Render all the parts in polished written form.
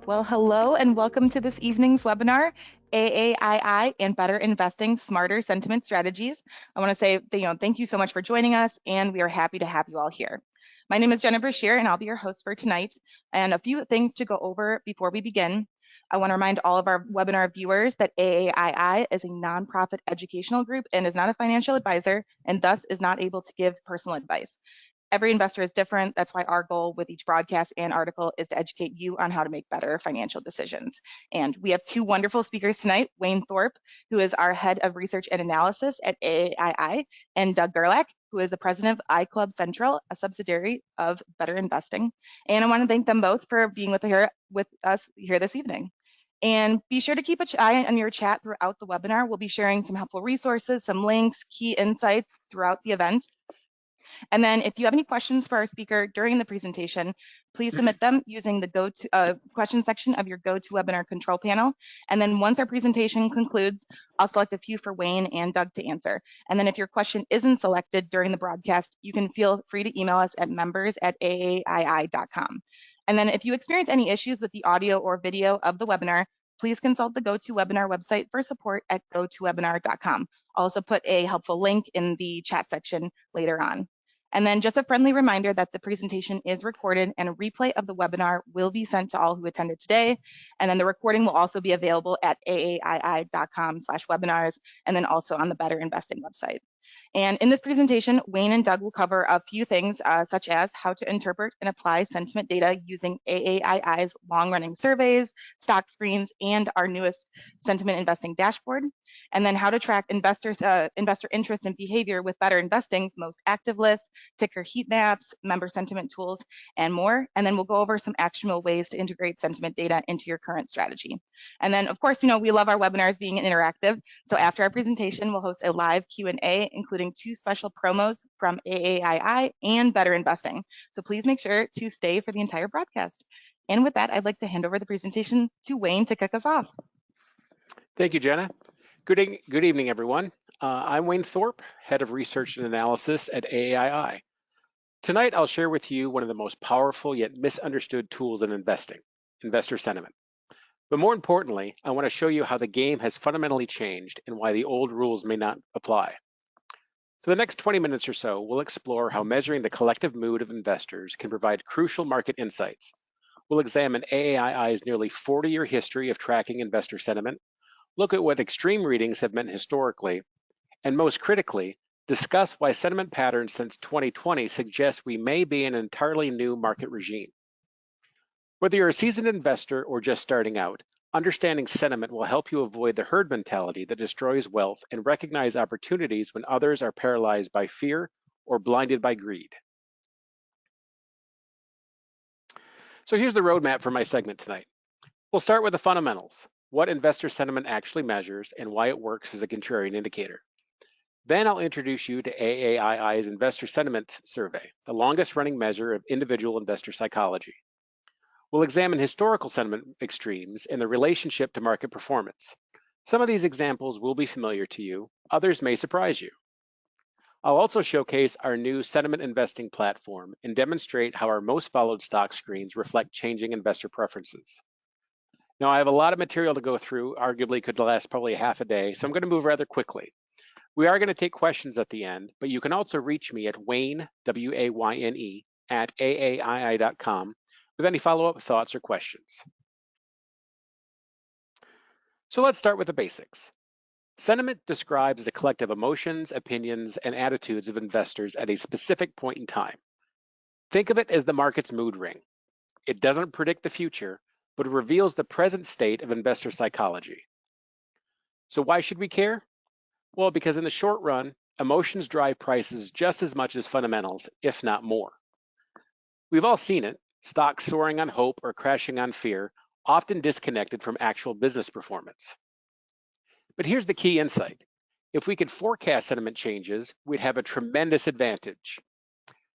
Well, hello and welcome to this evening's webinar, AAII and Better Investing Smarter Sentiment Strategies. I want to say, thank you so much for joining us, and we are happy to have you all here. My name is Jennifer Shear, and I'll be your host for tonight. And a few things to go over before we begin. I want to remind all of our webinar viewers that AAII is a nonprofit educational group and is not a financial advisor, and thus is not able to give personal advice. Every investor is different. That's why our goal with each broadcast and article is to educate you on how to make better financial decisions. And we have two wonderful speakers tonight, Wayne Thorp, who is our head of research and analysis at AAII, and Doug Gerlach, who is the president of iClub Central, a subsidiary of Better Investing. And I want to thank them both for being with us here this evening. And be sure to keep an eye on your chat throughout the webinar. We'll be sharing some helpful resources, some links, key insights throughout the event. And then if you have any questions for our speaker during the presentation, please submit them using the question section of your GoToWebinar control panel. And then once our presentation concludes, I'll select a few for Wayne and Doug to answer. And then if your question isn't selected during the broadcast, you can feel free to email us at members@aai.com. And then if you experience any issues with the audio or video of the webinar, please consult the GoToWebinar website for support at gotowebinar.com. I'll also put a helpful link in the chat section later on. And then just a friendly reminder that the presentation is recorded and a replay of the webinar will be sent to all who attended today. And then the recording will also be available at aai.com/webinars and then also on the Better Investing website. And in this presentation, Wayne and Doug will cover a few things such as how to interpret and apply sentiment data using AAII's long-running surveys, stock screens, and our newest sentiment investing dashboard. And then how to track investor interest and behavior with Better Investing's most active list, ticker heat maps, member sentiment tools, and more. And then we'll go over some actionable ways to integrate sentiment data into your current strategy. And then, of course, we love our webinars being interactive. So after our presentation, we'll host a live Q&A, including two special promos from AAII and Better Investing. So please make sure to stay for the entire broadcast. And with that, I'd like to hand over the presentation to Wayne to kick us off. Thank you, Jenna. Good evening, everyone. I'm Wayne Thorp, Head of Research and Analysis at AAII. Tonight, I'll share with you one of the most powerful yet misunderstood tools in investing, investor sentiment. But more importantly, I want to show you how the game has fundamentally changed and why the old rules may not apply. For the next 20 minutes or so, we'll explore how measuring the collective mood of investors can provide crucial market insights. We'll examine AAII's nearly 40-year history of tracking investor sentiment, look at what extreme readings have meant historically, and most critically, discuss why sentiment patterns since 2020 suggest we may be in an entirely new market regime. Whether you're a seasoned investor or just starting out, understanding sentiment will help you avoid the herd mentality that destroys wealth and recognize opportunities when others are paralyzed by fear or blinded by greed. So here's the roadmap for my segment tonight. We'll start with the fundamentals, what investor sentiment actually measures and why it works as a contrarian indicator. Then I'll introduce you to AAII's Investor Sentiment Survey, the longest running measure of individual investor psychology. We'll examine historical sentiment extremes and the relationship to market performance. Some of these examples will be familiar to you, others may surprise you. I'll also showcase our new sentiment investing platform and demonstrate how our most followed stock screens reflect changing investor preferences. Now, I have a lot of material to go through, arguably could last probably half a day, so I'm going to move rather quickly. We are going to take questions at the end, but you can also reach me at Wayne, W-A-Y-N-E, at AAII.com with any follow-up thoughts or questions. So let's start with the basics. Sentiment describes a collective of emotions, opinions, and attitudes of investors at a specific point in time. Think of it as the market's mood ring. It doesn't predict the future, but it reveals the present state of investor psychology. So why should we care? Well, because in the short run, emotions drive prices just as much as fundamentals, if not more. We've all seen it, stocks soaring on hope or crashing on fear, often disconnected from actual business performance. But here's the key insight. If we could forecast sentiment changes, we'd have a tremendous advantage.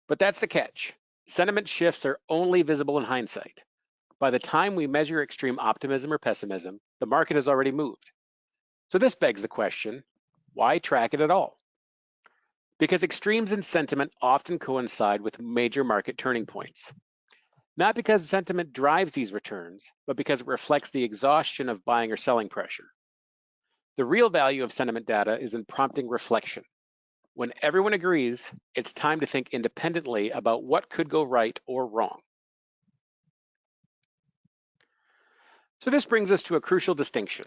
But that's the catch. Sentiment shifts are only visible in hindsight. By the time we measure extreme optimism or pessimism, the market has already moved. So this begs the question, why track it at all? Because extremes in sentiment often coincide with major market turning points. Not because sentiment drives these returns, but because it reflects the exhaustion of buying or selling pressure. The real value of sentiment data is in prompting reflection. When everyone agrees, it's time to think independently about what could go right or wrong. So this brings us to a crucial distinction.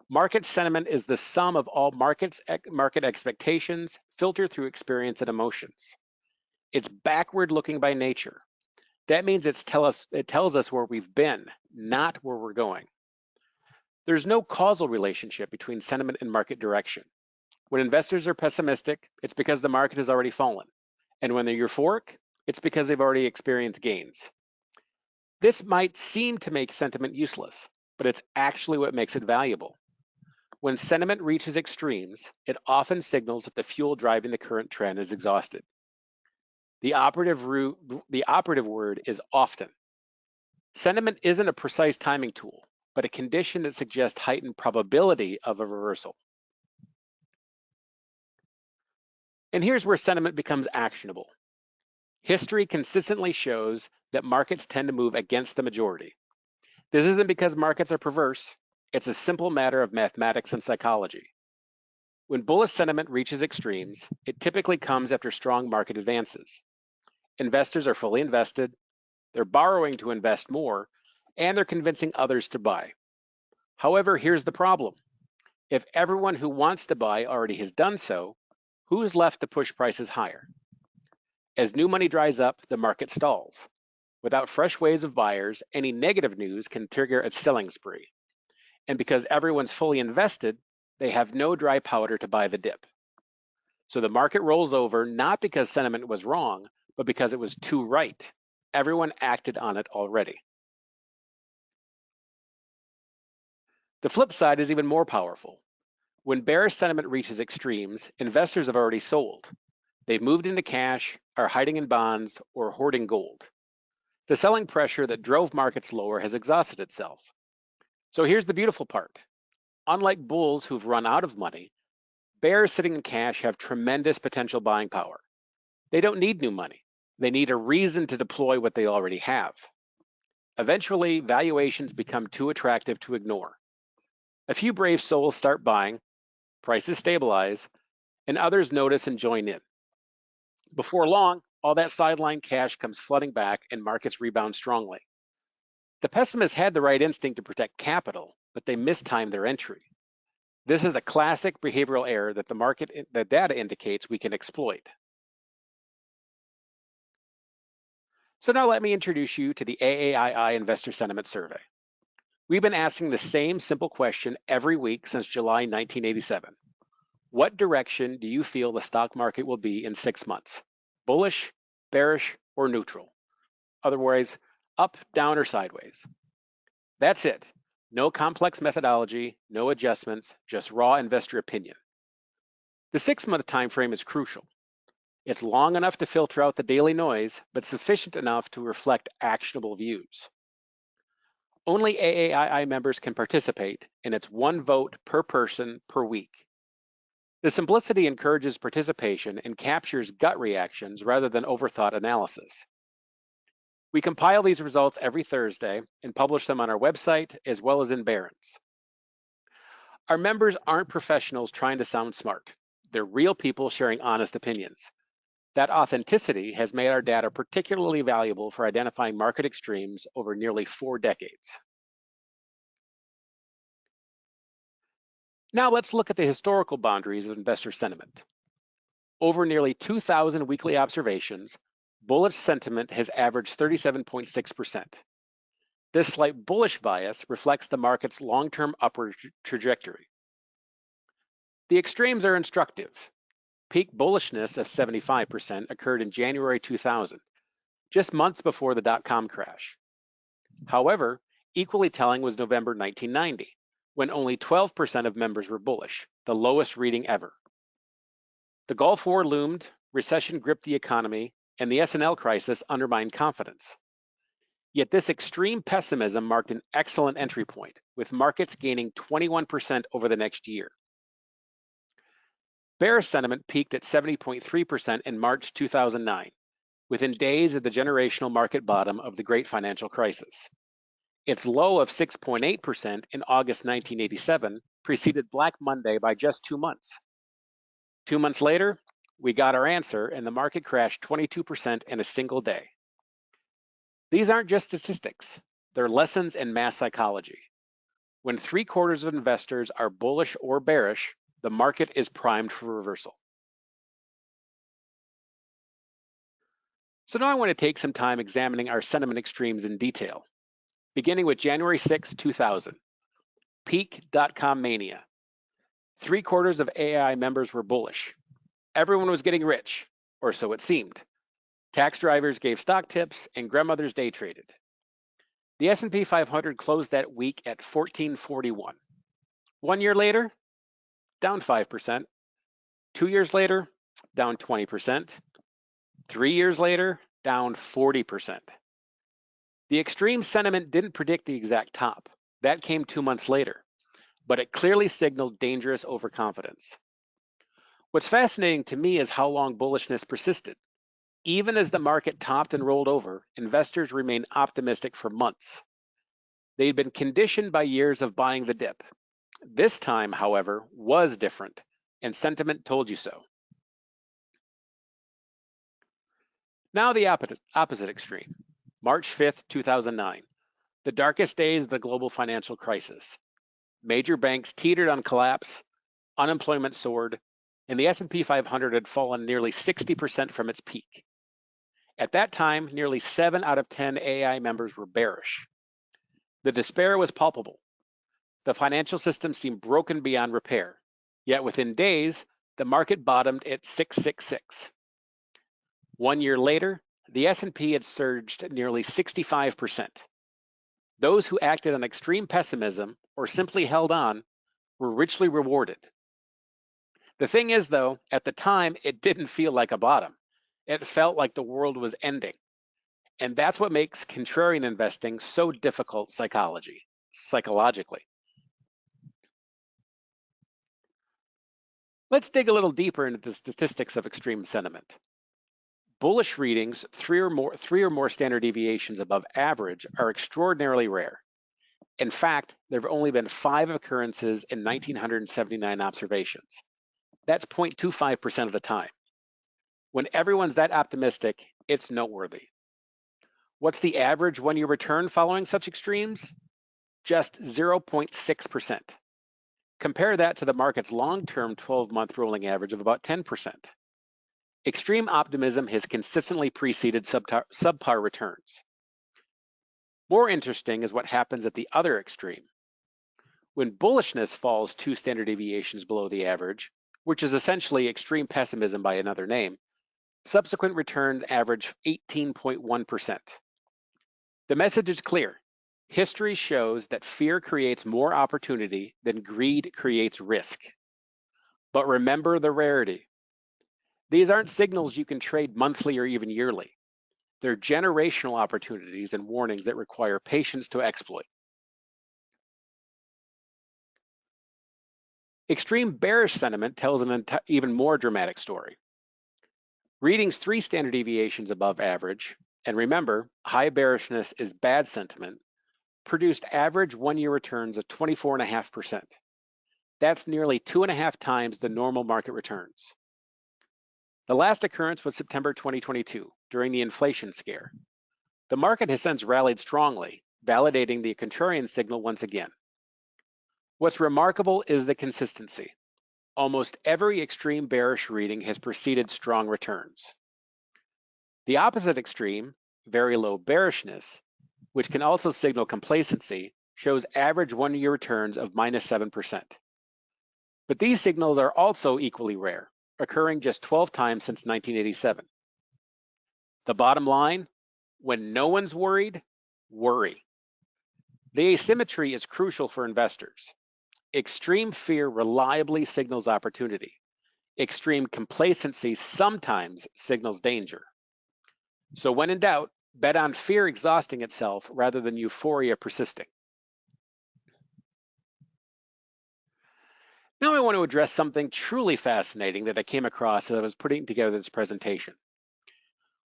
Market sentiment is the sum of all market expectations filtered through experience and emotions. It's backward looking by nature. That means it tells us where we've been, not where we're going. There's no causal relationship between sentiment and market direction. When investors are pessimistic, it's because the market has already fallen. And when they're euphoric, it's because they've already experienced gains. This might seem to make sentiment useless, but it's actually what makes it valuable. When sentiment reaches extremes, it often signals that the fuel driving the current trend is exhausted. The operative word is often. Sentiment isn't a precise timing tool, but a condition that suggests heightened probability of a reversal. And here's where sentiment becomes actionable. History consistently shows that markets tend to move against the majority. This isn't because markets are perverse, it's a simple matter of mathematics and psychology. When bullish sentiment reaches extremes, it typically comes after strong market advances. Investors are fully invested, they're borrowing to invest more, and they're convincing others to buy. However, here's the problem. If everyone who wants to buy already has done so, who's left to push prices higher? As new money dries up, the market stalls. Without fresh waves of buyers, any negative news can trigger a selling spree. And because everyone's fully invested, they have no dry powder to buy the dip. So the market rolls over not because sentiment was wrong, but because it was too right. Everyone acted on it already. The flip side is even more powerful. When bearish sentiment reaches extremes, investors have already sold. They've moved into cash, are hiding in bonds, or hoarding gold. The selling pressure that drove markets lower has exhausted itself. So here's the beautiful part. Unlike bulls who've run out of money, bears sitting in cash have tremendous potential buying power. They don't need new money. They need a reason to deploy what they already have. Eventually, valuations become too attractive to ignore. A few brave souls start buying, prices stabilize, and others notice and join in. Before long, all that sideline cash comes flooding back and markets rebound strongly. The pessimists had the right instinct to protect capital, but they mistimed their entry. This is a classic behavioral error that the data indicates we can exploit. So now let me introduce you to the AAII Investor Sentiment Survey. We've been asking the same simple question every week since July 1987. What direction do you feel the stock market will be in 6 months? Bullish, bearish, or neutral? Otherwise, up, down, or sideways? That's it. No complex methodology, no adjustments, just raw investor opinion. The 6-month time frame is crucial. It's long enough to filter out the daily noise, but sufficient enough to reflect actionable views. Only AAII members can participate, and it's 1 vote per person per week. The simplicity encourages participation and captures gut reactions rather than overthought analysis. We compile these results every Thursday and publish them on our website as well as in Barron's. Our members aren't professionals trying to sound smart. They're real people sharing honest opinions. That authenticity has made our data particularly valuable for identifying market extremes over nearly 4 decades. Now let's look at the historical boundaries of investor sentiment. Over nearly 2,000 weekly observations, bullish sentiment has averaged 37.6%. This slight bullish bias reflects the market's long-term upward trajectory. The extremes are instructive. Peak bullishness of 75% occurred in January 2000, just months before the dot-com crash. However, Equally telling was November 1990, when only 12% of members were bullish, the lowest reading ever. The Gulf War loomed, recession gripped the economy, and the S&L crisis undermined confidence. Yet this extreme pessimism marked an excellent entry point, with markets gaining 21% over the next year. Bearish sentiment peaked at 70.3% in March 2009, within days of the generational market bottom of the Great Financial Crisis. Its low of 6.8% in August 1987 preceded Black Monday by just 2 months. 2 months later, we got our answer and the market crashed 22% in a single day. These aren't just statistics, they're lessons in mass psychology. When 3/4 of investors are bullish or bearish, the market is primed for reversal. So now I want to take some time examining our sentiment extremes in detail, beginning with January 6, 2000, peak dot-com mania. 3/4 of AAII members were bullish. Everyone was getting rich, or so it seemed. Tax drivers gave stock tips and grandmothers day traded. The S&P 500 closed that week at 1441. 1 year later, down 5%. 2 years later, down 20%. 3 years later, down 40%. The extreme sentiment didn't predict the exact top. That came 2 months later, but it clearly signaled dangerous overconfidence. What's fascinating to me is how long bullishness persisted. Even as the market topped and rolled over, investors remained optimistic for months. They'd been conditioned by years of buying the dip. This time, however, was different, and sentiment told you so. Now the opposite extreme, March 5th, 2009, the darkest days of the global financial crisis. Major banks teetered on collapse, unemployment soared, and the S&P 500 had fallen nearly 60% from its peak. At that time, nearly 7 out of 10 AAII members were bearish. The despair was palpable. The financial system seemed broken beyond repair, yet within days, the market bottomed at 666. 1 year later, the S&P had surged nearly 65%. Those who acted on extreme pessimism or simply held on were richly rewarded. The thing is, though, at the time, it didn't feel like a bottom. It felt like the world was ending. And that's what makes contrarian investing so difficult psychologically. Let's dig a little deeper into the statistics of extreme sentiment. Bullish readings, three or more standard deviations above average, are extraordinarily rare. In fact, there have only been 5 occurrences in 1,979 observations. That's 0.25% of the time. When everyone's that optimistic, it's noteworthy. What's the average 1-year return following such extremes? Just 0.6%. Compare that to the market's long-term 12-month rolling average of about 10%. Extreme optimism has consistently preceded subpar returns. More interesting is what happens at the other extreme. When bullishness falls 2 standard deviations below the average, which is essentially extreme pessimism by another name, subsequent returns average 18.1%. The message is clear. History shows that fear creates more opportunity than greed creates risk. But remember the rarity. These aren't signals you can trade monthly or even yearly. They're generational opportunities and warnings that require patience to exploit. Extreme bearish sentiment tells an even more dramatic story. Readings 3 standard deviations above average, and remember, high bearishness is bad sentiment, produced average 1-year returns of 24.5%. That's nearly 2.5 times the normal market returns. The last occurrence was September 2022, during the inflation scare. The market has since rallied strongly, validating the contrarian signal once again. What's remarkable is the consistency. Almost every extreme bearish reading has preceded strong returns. The opposite extreme, very low bearishness, which can also signal complacency, shows average 1-year returns of -7%. But these signals are also equally rare, occurring just 12 times since 1987. The bottom line, when no one's worried, worry. The asymmetry is crucial for investors. Extreme fear reliably signals opportunity. Extreme complacency sometimes signals danger. So when in doubt, bet on fear exhausting itself rather than euphoria persisting. Now I want to address something truly fascinating that I came across as I was putting together this presentation.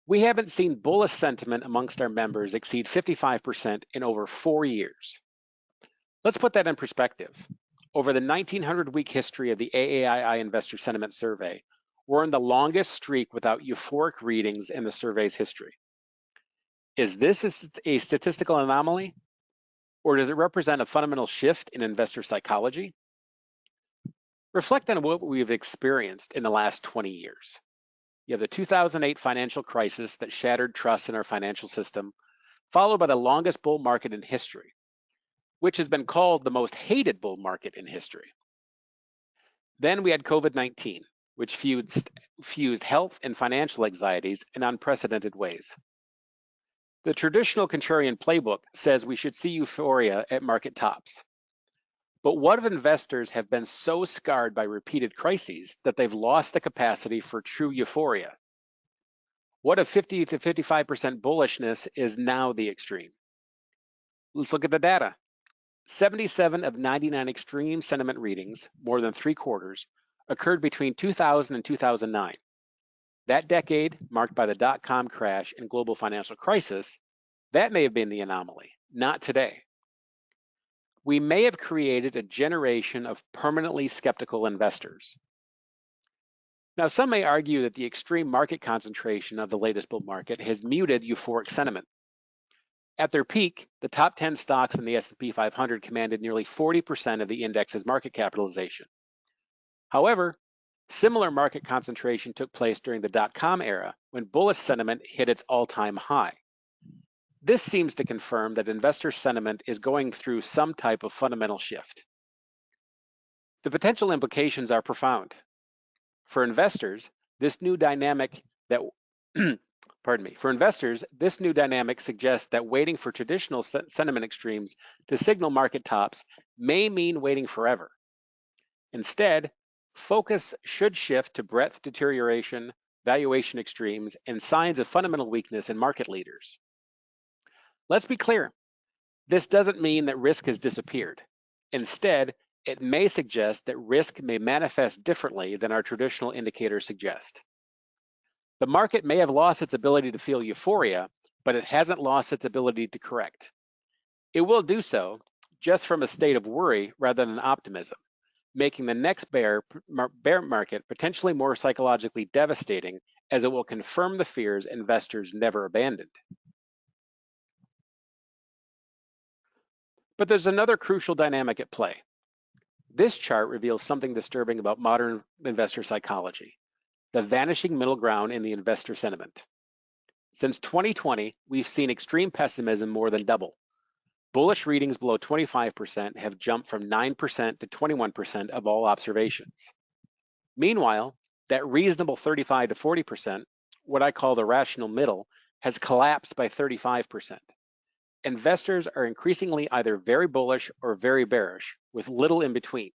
We haven't seen bullish sentiment amongst our members exceed 55% in over 4 years. Let's put that in perspective. Over the 1900-week history of the AAII Investor Sentiment Survey, we're in the longest streak without euphoric readings in the survey's history. Is this a statistical anomaly, or does it represent a fundamental shift in investor psychology? Reflect on what we've experienced in the last 20 years. You have the 2008 financial crisis that shattered trust in our financial system, followed by the longest bull market in history, which has been called the most hated bull market in history. Then we had COVID-19, which fused health and financial anxieties in unprecedented ways. The traditional contrarian playbook says we should see euphoria at market tops. But what if investors have been so scarred by repeated crises that they've lost the capacity for true euphoria? What if 50 to 55% bullishness is now the extreme? Let's look at the data. 77 of 99 extreme sentiment readings, more than 3/4, occurred between 2000 and 2009. That decade, marked by the dot-com crash and global financial crisis, that may have been the anomaly, not today. We may have created a generation of permanently skeptical investors. Now, some may argue that the extreme market concentration of the latest bull market has muted euphoric sentiment. At their peak, the top 10 stocks in the S&P 500 commanded nearly 40% of the index's market capitalization. However, similar market concentration took place during the dot-com era when bullish sentiment hit its all-time high. This seems to confirm that investor sentiment is going through some type of fundamental shift. The potential implications are profound. For investors, this new dynamic suggests that waiting for traditional sentiment extremes to signal market tops may mean waiting forever. Instead, focus should shift to breadth deterioration, valuation extremes, and signs of fundamental weakness in market leaders. Let's be clear, this doesn't mean that risk has disappeared. Instead, it may suggest that risk may manifest differently than our traditional indicators suggest. The market may have lost its ability to feel euphoria, but it hasn't lost its ability to correct. It will do so just from a state of worry rather than optimism, making the next bear market potentially more psychologically devastating, as it will confirm the fears investors never abandoned. But there's another crucial dynamic at play. This chart reveals something disturbing about modern investor psychology: the vanishing middle ground in the investor sentiment. Since 2020, we've seen extreme pessimism more than double. Bullish readings below 25% have jumped from 9% to 21% of all observations. Meanwhile, that reasonable 35 to 40%, what I call the rational middle, has collapsed by 35%. Investors are increasingly either very bullish or very bearish, with little in between.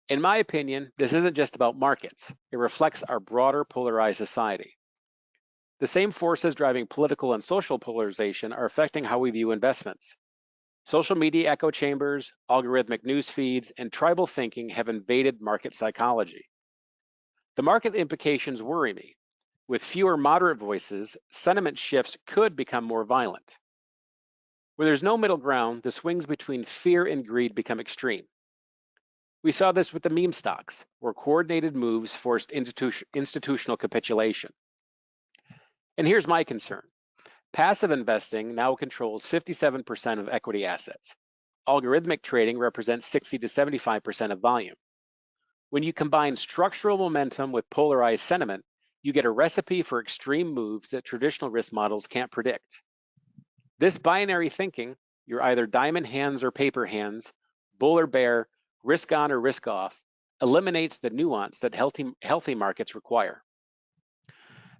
In my opinion, this isn't just about markets. It reflects our broader polarized society. The same forces driving political and social polarization are affecting how we view investments. Social media echo chambers, algorithmic news feeds, and tribal thinking have invaded market psychology. The market implications worry me. With fewer moderate voices, sentiment shifts could become more violent. Where there's no middle ground, the swings between fear and greed become extreme. We saw this with the meme stocks, where coordinated moves forced institutional capitulation. And here's my concern. Passive investing now controls 57% of equity assets. Algorithmic trading represents 60 to 75% of volume. When you combine structural momentum with polarized sentiment, you get a recipe for extreme moves that traditional risk models can't predict. This binary thinking, you're either diamond hands or paper hands, bull or bear, risk on or risk off, eliminates the nuance that healthy markets require.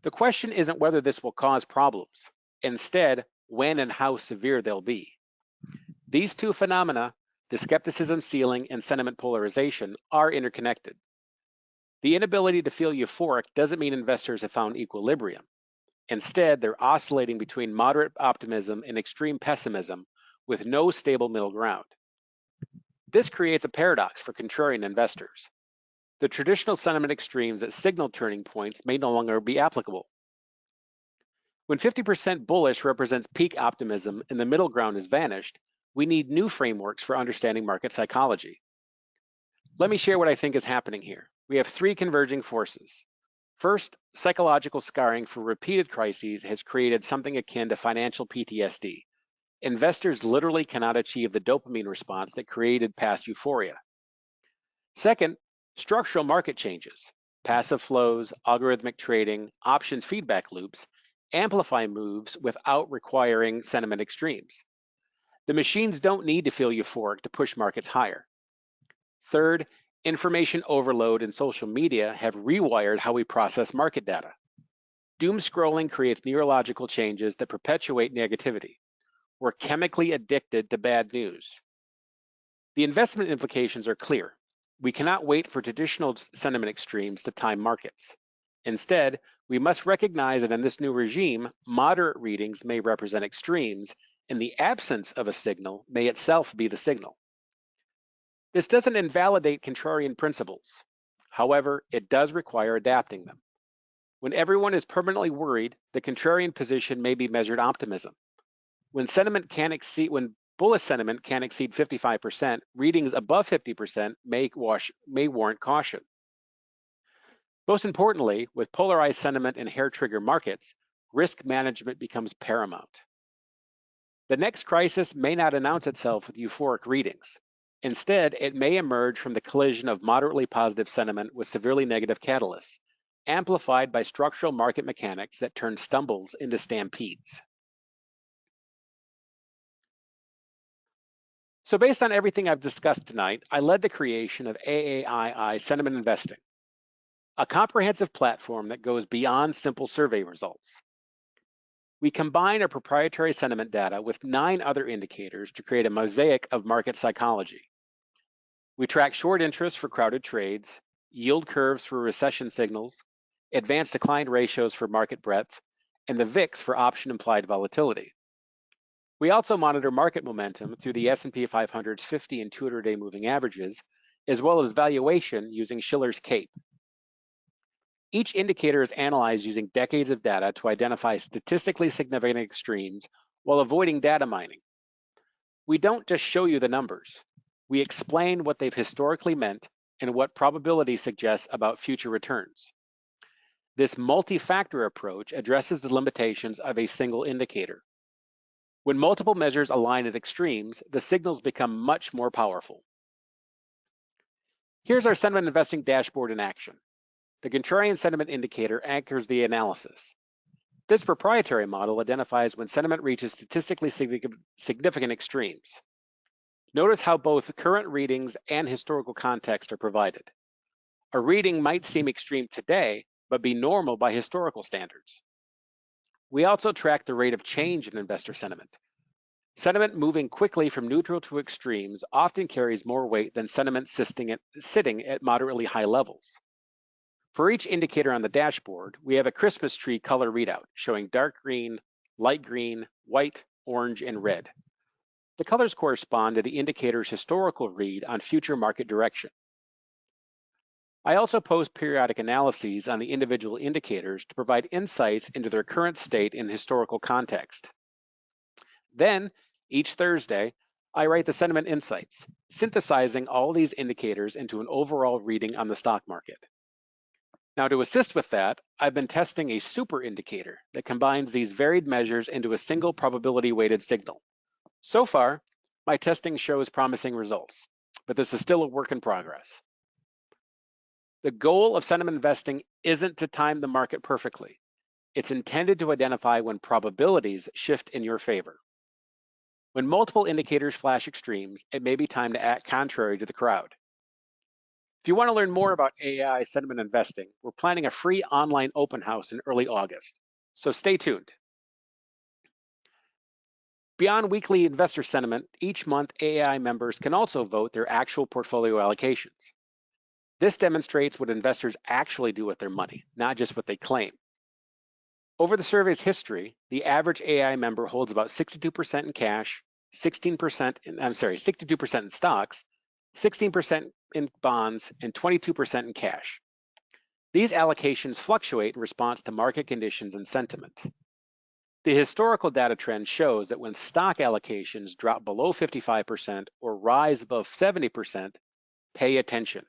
The question isn't whether this will cause problems. Instead, when and how severe they'll be. These two phenomena, the skepticism ceiling and sentiment polarization, are interconnected. The inability to feel euphoric doesn't mean investors have found equilibrium. Instead, they're oscillating between moderate optimism and extreme pessimism with no stable middle ground. This creates a paradox for contrarian investors. The traditional sentiment extremes that signal turning points may no longer be applicable. When 50% bullish represents peak optimism and the middle ground has vanished, we need new frameworks for understanding market psychology. Let me share what I think is happening here. We have three converging forces. First, psychological scarring for repeated crises has created something akin to financial PTSD. Investors literally cannot achieve the dopamine response that created past euphoria. Second, structural market changes, passive flows, algorithmic trading, options feedback loops, amplify moves without requiring sentiment extremes. The machines don't need to feel euphoric to push markets higher. Third, information overload and social media have rewired how we process market data. Doom scrolling creates neurological changes that perpetuate negativity. We're chemically addicted to bad news. The investment implications are clear. We cannot wait for traditional sentiment extremes to time markets. Instead, we must recognize that in this new regime, moderate readings may represent extremes, and the absence of a signal may itself be the signal. This doesn't invalidate contrarian principles. However, it does require adapting them. When everyone is permanently worried, the contrarian position may be measured optimism. When bullish sentiment can exceed 55%, readings above 50% may warrant caution. Most importantly, with polarized sentiment and hair trigger markets, risk management becomes paramount. The next crisis may not announce itself with euphoric readings. Instead, it may emerge from the collision of moderately positive sentiment with severely negative catalysts, amplified by structural market mechanics that turn stumbles into stampedes. So based on everything I've discussed tonight, I led the creation of AAII Sentiment Investing, a comprehensive platform that goes beyond simple survey results. We combine our proprietary sentiment data with 9 other indicators to create a mosaic of market psychology. We track short interest for crowded trades, yield curves for recession signals, advanced decline ratios for market breadth, and the VIX for option implied volatility. We also monitor market momentum through the S&P 500's 50 and 200-day moving averages, as well as valuation using Shiller's CAPE. Each indicator is analyzed using decades of data to identify statistically significant extremes while avoiding data mining. We don't just show you the numbers. We explain what they've historically meant and what probability suggests about future returns. This multi-factor approach addresses the limitations of a single indicator. When multiple measures align at extremes, the signals become much more powerful. Here's our sentiment investing dashboard in action. The contrarian sentiment indicator anchors the analysis. This proprietary model identifies when sentiment reaches statistically significant extremes. Notice how both current readings and historical context are provided. A reading might seem extreme today, but be normal by historical standards. We also track the rate of change in investor sentiment. Sentiment moving quickly from neutral to extremes often carries more weight than sentiment sitting at moderately high levels. For each indicator on the dashboard, we have a Christmas tree color readout showing dark green, light green, white, orange, and red. The colors correspond to the indicator's historical read on future market direction. I also post periodic analyses on the individual indicators to provide insights into their current state in historical context. Then, each Thursday, I write the sentiment insights, synthesizing all these indicators into an overall reading on the stock market. Now, to assist with that, I've been testing a super indicator that combines these varied measures into a single probability-weighted signal. So far, my testing shows promising results, but this is still a work in progress. The goal of sentiment investing isn't to time the market perfectly. It's intended to identify when probabilities shift in your favor. When multiple indicators flash extremes, it may be time to act contrary to the crowd. If you want to learn more about AAII Sentiment Investing, we're planning a free online open house in early August, so stay tuned. Beyond weekly investor sentiment, each month AAII members can also vote their actual portfolio allocations. This demonstrates what investors actually do with their money, not just what they claim. Over the survey's history, the average AAII member holds about 62% in cash, 62% in stocks, 16% in bonds, and 22% in cash. These allocations fluctuate in response to market conditions and sentiment. The historical data trend shows that when stock allocations drop below 55% or rise above 70%, pay attention.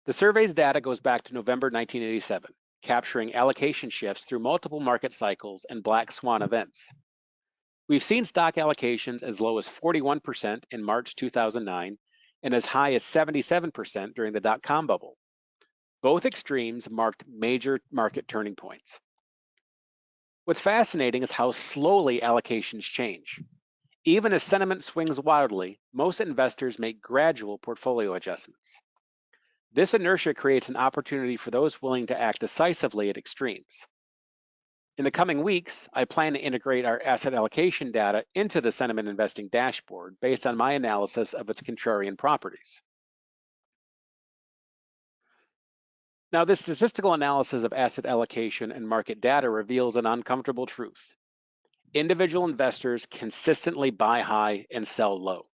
The survey's data goes back to November 1987, capturing allocation shifts through multiple market cycles and black swan events. We've seen stock allocations as low as 41% in March 2009 and as high as 77% during the dot-com bubble. Both extremes marked major market turning points. What's fascinating is how slowly allocations change. Even as sentiment swings wildly, most investors make gradual portfolio adjustments. This inertia creates an opportunity for those willing to act decisively at extremes. In the coming weeks, I plan to integrate our asset allocation data into the sentiment investing dashboard based on my analysis of its contrarian properties. Now, this statistical analysis of asset allocation and market data reveals an uncomfortable truth. Individual investors consistently buy high and sell low.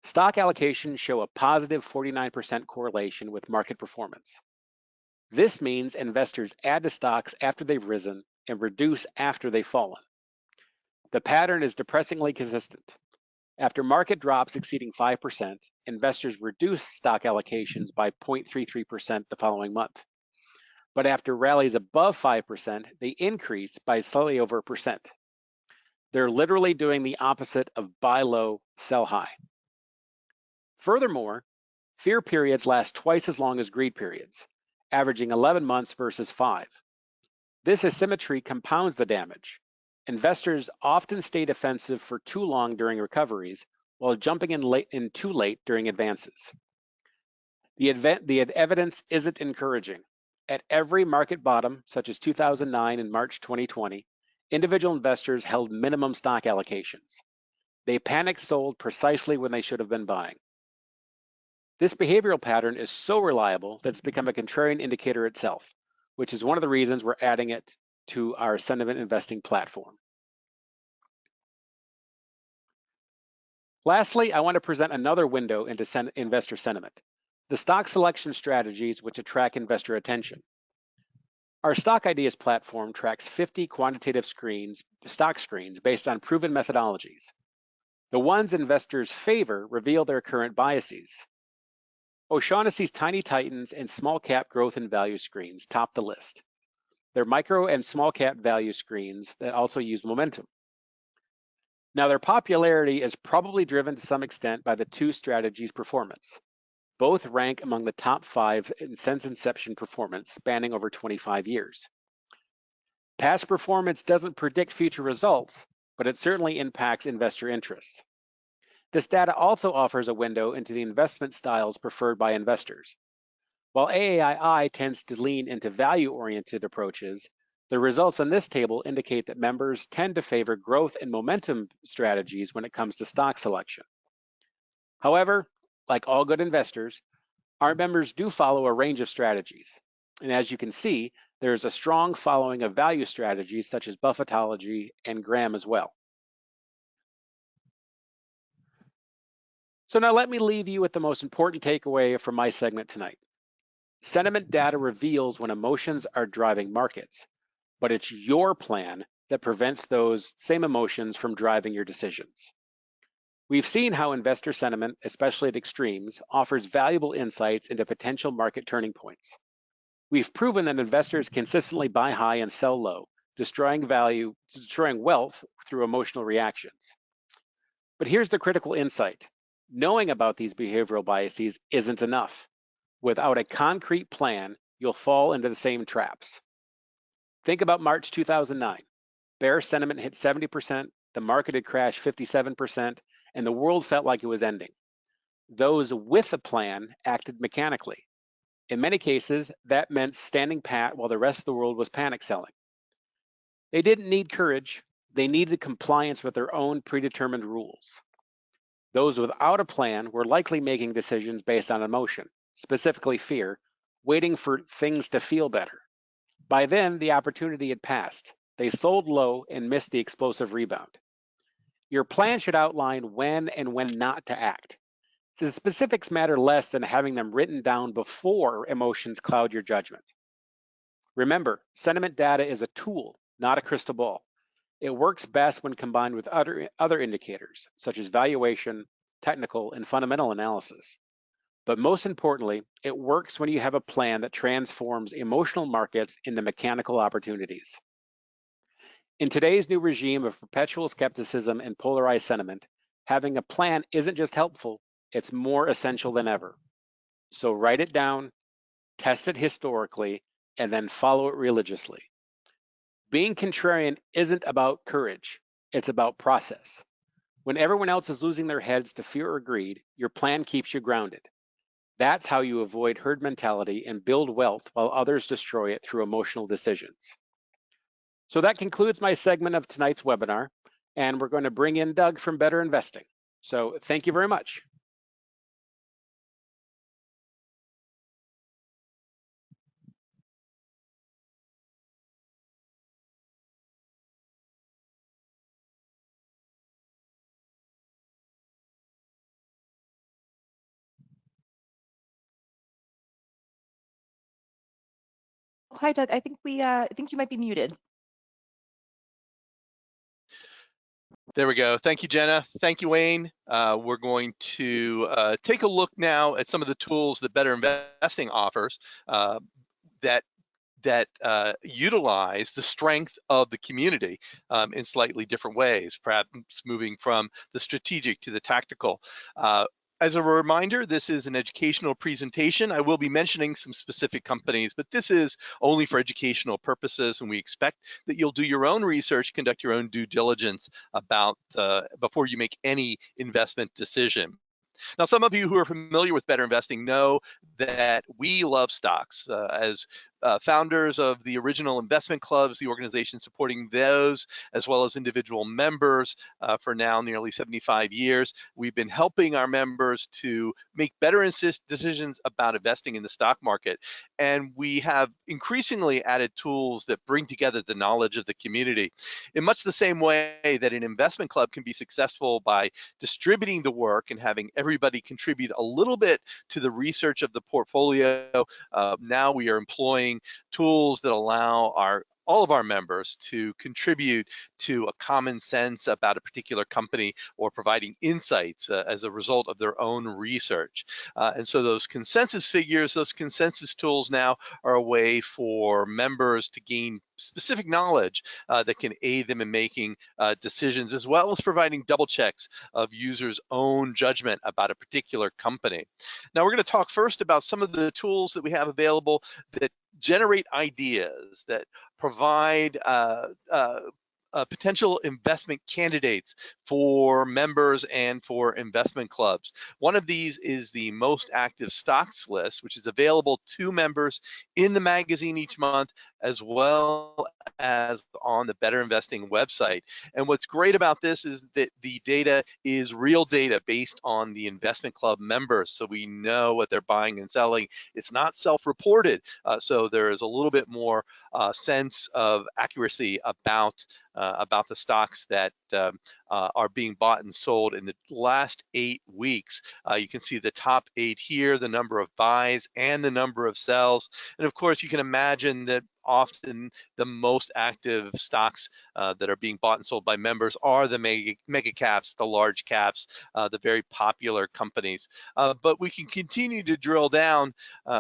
Stock allocations show a positive 49% correlation with market performance. This means investors add to stocks after they've risen and reduce after they've fallen. The pattern is depressingly consistent. After market drops exceeding 5%, investors reduce stock allocations by 0.33% the following month. But after rallies above 5%, they increase by slightly over 1%. They're literally doing the opposite of buy low, sell high. Furthermore, fear periods last twice as long as greed periods, averaging 11 months versus 5. This asymmetry compounds the damage. Investors often stay defensive for too long during recoveries, while jumping in too late during advances. The evidence isn't encouraging. At every market bottom, such as 2009 and March 2020, individual investors held minimum stock allocations. They panic sold precisely when they should have been buying. This behavioral pattern is so reliable that it's become a contrarian indicator itself, which is one of the reasons we're adding it to our sentiment investing platform. Lastly, I want to present another window into investor sentiment, the stock selection strategies which attract investor attention. Our Stock Ideas platform tracks 50 quantitative stock screens based on proven methodologies. The ones investors favor reveal their current biases. O'Shaughnessy's Tiny Titans and Small Cap Growth and Value screens top the list. They're micro and small cap value screens that also use momentum. Now, their popularity is probably driven to some extent by the two strategies' performance. Both rank among the top 5 since inception performance, spanning over 25 years. Past performance doesn't predict future results, but it certainly impacts investor interest. This data also offers a window into the investment styles preferred by investors. While AAII tends to lean into value-oriented approaches, the results in this table indicate that members tend to favor growth and momentum strategies when it comes to stock selection. However, like all good investors, our members do follow a range of strategies. And as you can see, there is a strong following of value strategies such as Buffettology and Graham as well. So now let me leave you with the most important takeaway from my segment tonight. Sentiment data reveals when emotions are driving markets, but it's your plan that prevents those same emotions from driving your decisions. We've seen how investor sentiment, especially at extremes, offers valuable insights into potential market turning points. We've proven that investors consistently buy high and sell low, destroying wealth through emotional reactions. But here's the critical insight. Knowing about these behavioral biases isn't enough. Without a concrete plan, you'll fall into the same traps. Think about March 2009. Bear sentiment hit 70%, the market had crashed 57%, and the world felt like it was ending. Those with a plan acted mechanically. In many cases, that meant standing pat while the rest of the world was panic selling. They didn't need courage, They needed compliance with their own predetermined rules. Those without a plan were likely making decisions based on emotion, specifically fear, waiting for things to feel better. By then, the opportunity had passed. They sold low and missed the explosive rebound. Your plan should outline when and when not to act. The specifics matter less than having them written down before emotions cloud your judgment. Remember, sentiment data is a tool, not a crystal ball. It works best when combined with other indicators, such as valuation, technical, and fundamental analysis. But most importantly, it works when you have a plan that transforms emotional markets into mechanical opportunities. In today's new regime of perpetual skepticism and polarized sentiment, having a plan isn't just helpful, it's more essential than ever. So write it down, test it historically, and then follow it religiously. Being contrarian isn't about courage, it's about process. When everyone else is losing their heads to fear or greed, your plan keeps you grounded. That's how you avoid herd mentality and build wealth while others destroy it through emotional decisions. So that concludes my segment of tonight's webinar, and we're going to bring in Doug from Better Investing. So thank you very much. Oh, hi, Doug. I think you might be muted. There we go. Thank you, Jenna. Thank you, Wayne. We're going to take a look now at some of the tools that Better Investing offers that utilize the strength of the community in slightly different ways, perhaps moving from the strategic to the tactical. As a reminder, this is an educational presentation. I will be mentioning some specific companies, but this is only for educational purposes, and we expect that you'll do your own research, conduct your own due diligence about before you make any investment decision. Now, some of you who are familiar with Better Investing know that we love stocks. As founders of the original investment clubs, the organization supporting those, as well as individual members for now nearly 75 years, we've been helping our members to make better decisions about investing in the stock market. And we have increasingly added tools that bring together the knowledge of the community in much the same way that an investment club can be successful by distributing the work and having everybody contribute a little bit to the research of the portfolio. Now we are employing tools that allow all of our members to contribute to a common sense about a particular company or providing insights as a result of their own research. And so those consensus figures, those consensus tools now are a way for members to gain specific knowledge that can aid them in making decisions, as well as providing double checks of users' own judgment about a particular company. Now we're going to talk first about some of the tools that we have available that generate ideas, that provide potential investment candidates for members and for investment clubs. One of these is the most active stocks list, which is available to members in the magazine each month, as well as on the Better Investing website. And what's great about this is that the data is real data based on the investment club members, so we know what they're buying and selling. It's not self-reported, so there is a little bit more sense of accuracy about the stocks that are being bought and sold in the last 8 weeks. You can see the top 8 here, the number of buys and the number of sells. And of course, you can imagine that often the most active stocks that are being bought and sold by members are the mega caps, the large caps, the very popular companies. But we can continue to drill down.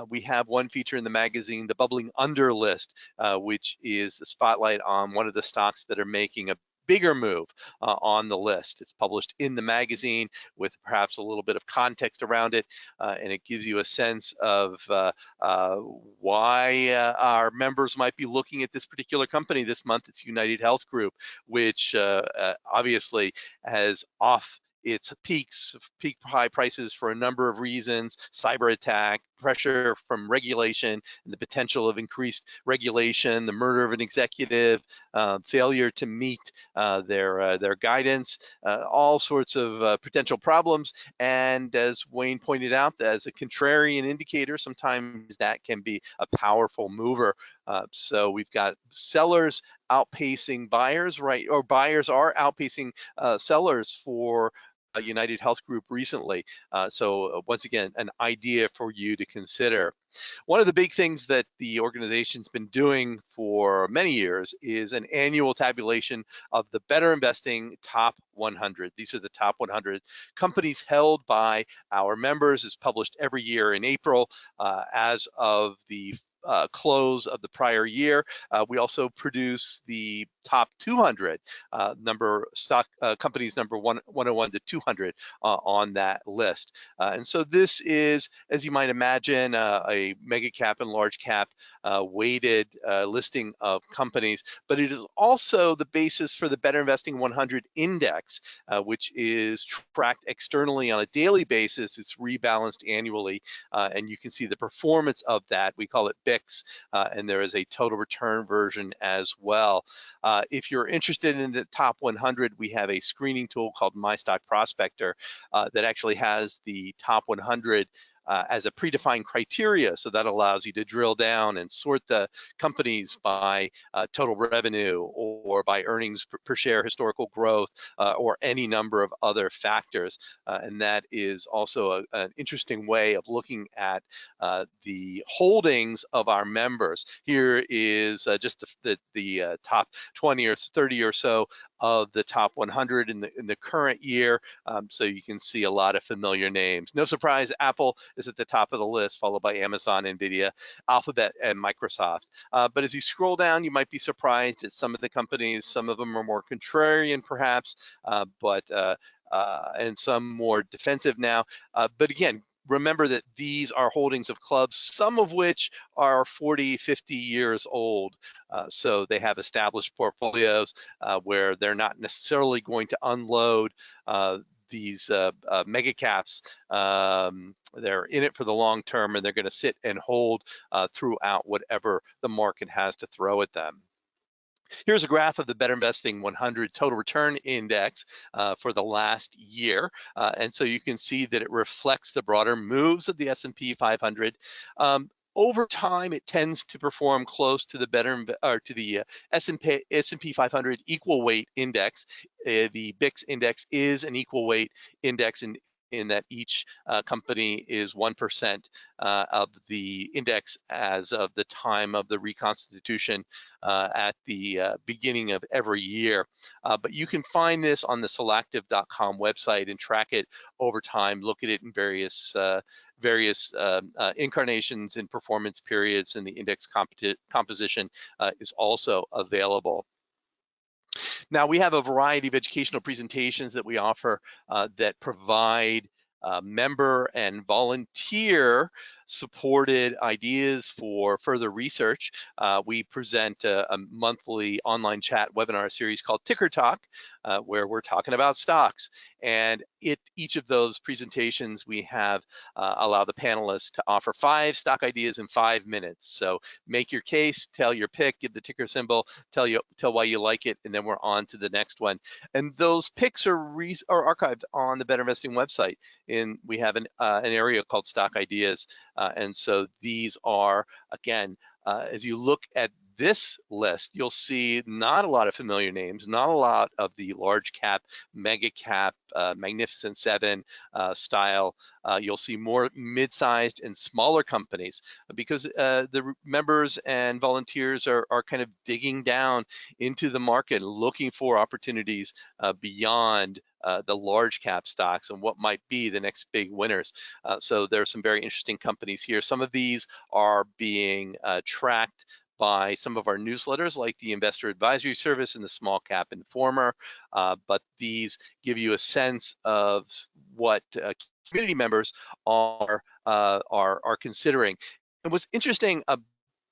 We have one feature in the magazine, the bubbling under list, which is a spotlight on one of the stocks that are making a bigger move on the list. It's published in the magazine with perhaps a little bit of context around it, and it gives you a sense of why our members might be looking at this particular company this month. It's United Health Group, which obviously has off its peak high prices for a number of reasons: cyber attack, pressure from regulation and the potential of increased regulation, the murder of an executive, failure to meet their guidance, all sorts of potential problems. And as Wayne pointed out, as a contrarian indicator, sometimes that can be a powerful mover. So we've got sellers outpacing buyers, right? Or buyers are outpacing sellers for United Health Group recently. So once again, an idea for you to consider. One of the big things that the organization's been doing for many years is an annual tabulation of the Better Investing Top 100. These are the top 100 companies held by our members. It's published every year in April as of the close of the prior year. We also produce the top 200 companies number 101 to 200 on that list. And so this is, as you might imagine, a mega cap and large cap weighted listing of companies, but it is also the basis for the Better Investing 100 index, which is tracked externally on a daily basis. It's rebalanced annually, and you can see the performance of that. We call it BIX, and there is a total return version as well. If you're interested in the top 100, we have a screening tool called My Stock Prospector that actually has the top 100 as a predefined criteria. So that allows you to drill down and sort the companies by total revenue or by earnings per share, historical growth, or any number of other factors. And that is also an interesting way of looking at the holdings of our members. Here is just the top 20 or 30 or so of the top 100 in the current year. So you can see a lot of familiar names. No surprise, Apple is at the top of the list, followed by Amazon, Nvidia, Alphabet, and Microsoft. But as you scroll down, you might be surprised at some of the companies. Some of them are more contrarian, perhaps, and some more defensive now. But again, remember that these are holdings of clubs, some of which are 40, 50 years old. So they have established portfolios where they're not necessarily going to unload these mega caps. They're in it for the long term, and they're going to sit and hold throughout whatever the market has to throw at them. Here's a graph of the Better Investing 100 Total Return Index for the last year. And so you can see that it reflects the broader moves of the S&P 500. Over time, it tends to perform close to the S&P 500 equal weight index. The BIX index is an equal weight index in that each company is 1% of the index as of the time of the reconstitution at the beginning of every year. But you can find this on the Selective.com website and track it over time, look at it in various incarnations and performance periods, and the index composition is also available. Now, we have a variety of educational presentations that we offer that provide member and volunteer supported ideas for further research. We present a monthly online chat webinar series called Ticker Talk, where we're talking about stocks. And each of those presentations, we have allow the panelists to offer 5 stock ideas in 5 minutes. So make your case, tell your pick, give the ticker symbol, tell why you like it, and then we're on to the next one. And those picks are archived on the Better Investing website. We have an area called Stock Ideas. And so these are, again, as you look at this list, you'll see not a lot of familiar names, not a lot of the large cap, mega cap, Magnificent Seven style. You'll see more mid-sized and smaller companies because the members and volunteers are kind of digging down into the market, looking for opportunities beyond the large cap stocks and what might be the next big winners. So there are some very interesting companies here. Some of these are being tracked by some of our newsletters like the Investor Advisory Service and the Small Cap Informer, but these give you a sense of what community members are considering. And what's interesting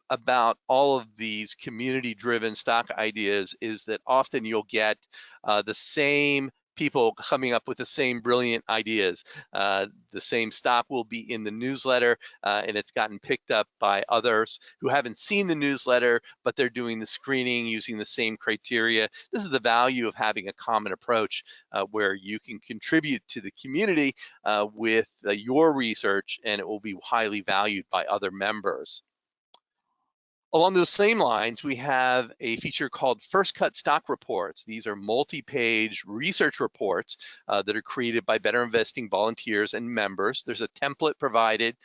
about all of these community-driven stock ideas is that often you'll get the same people coming up with the same brilliant ideas. The same stock will be in the newsletter, and it's gotten picked up by others who haven't seen the newsletter, but they're doing the screening using the same criteria. This is the value of having a common approach where you can contribute to the community with your research, and it will be highly valued by other members. Along those same lines, we have a feature called First Cut Stock Reports. These are multi-page research reports that are created by Better Investing volunteers and members. There's a template provided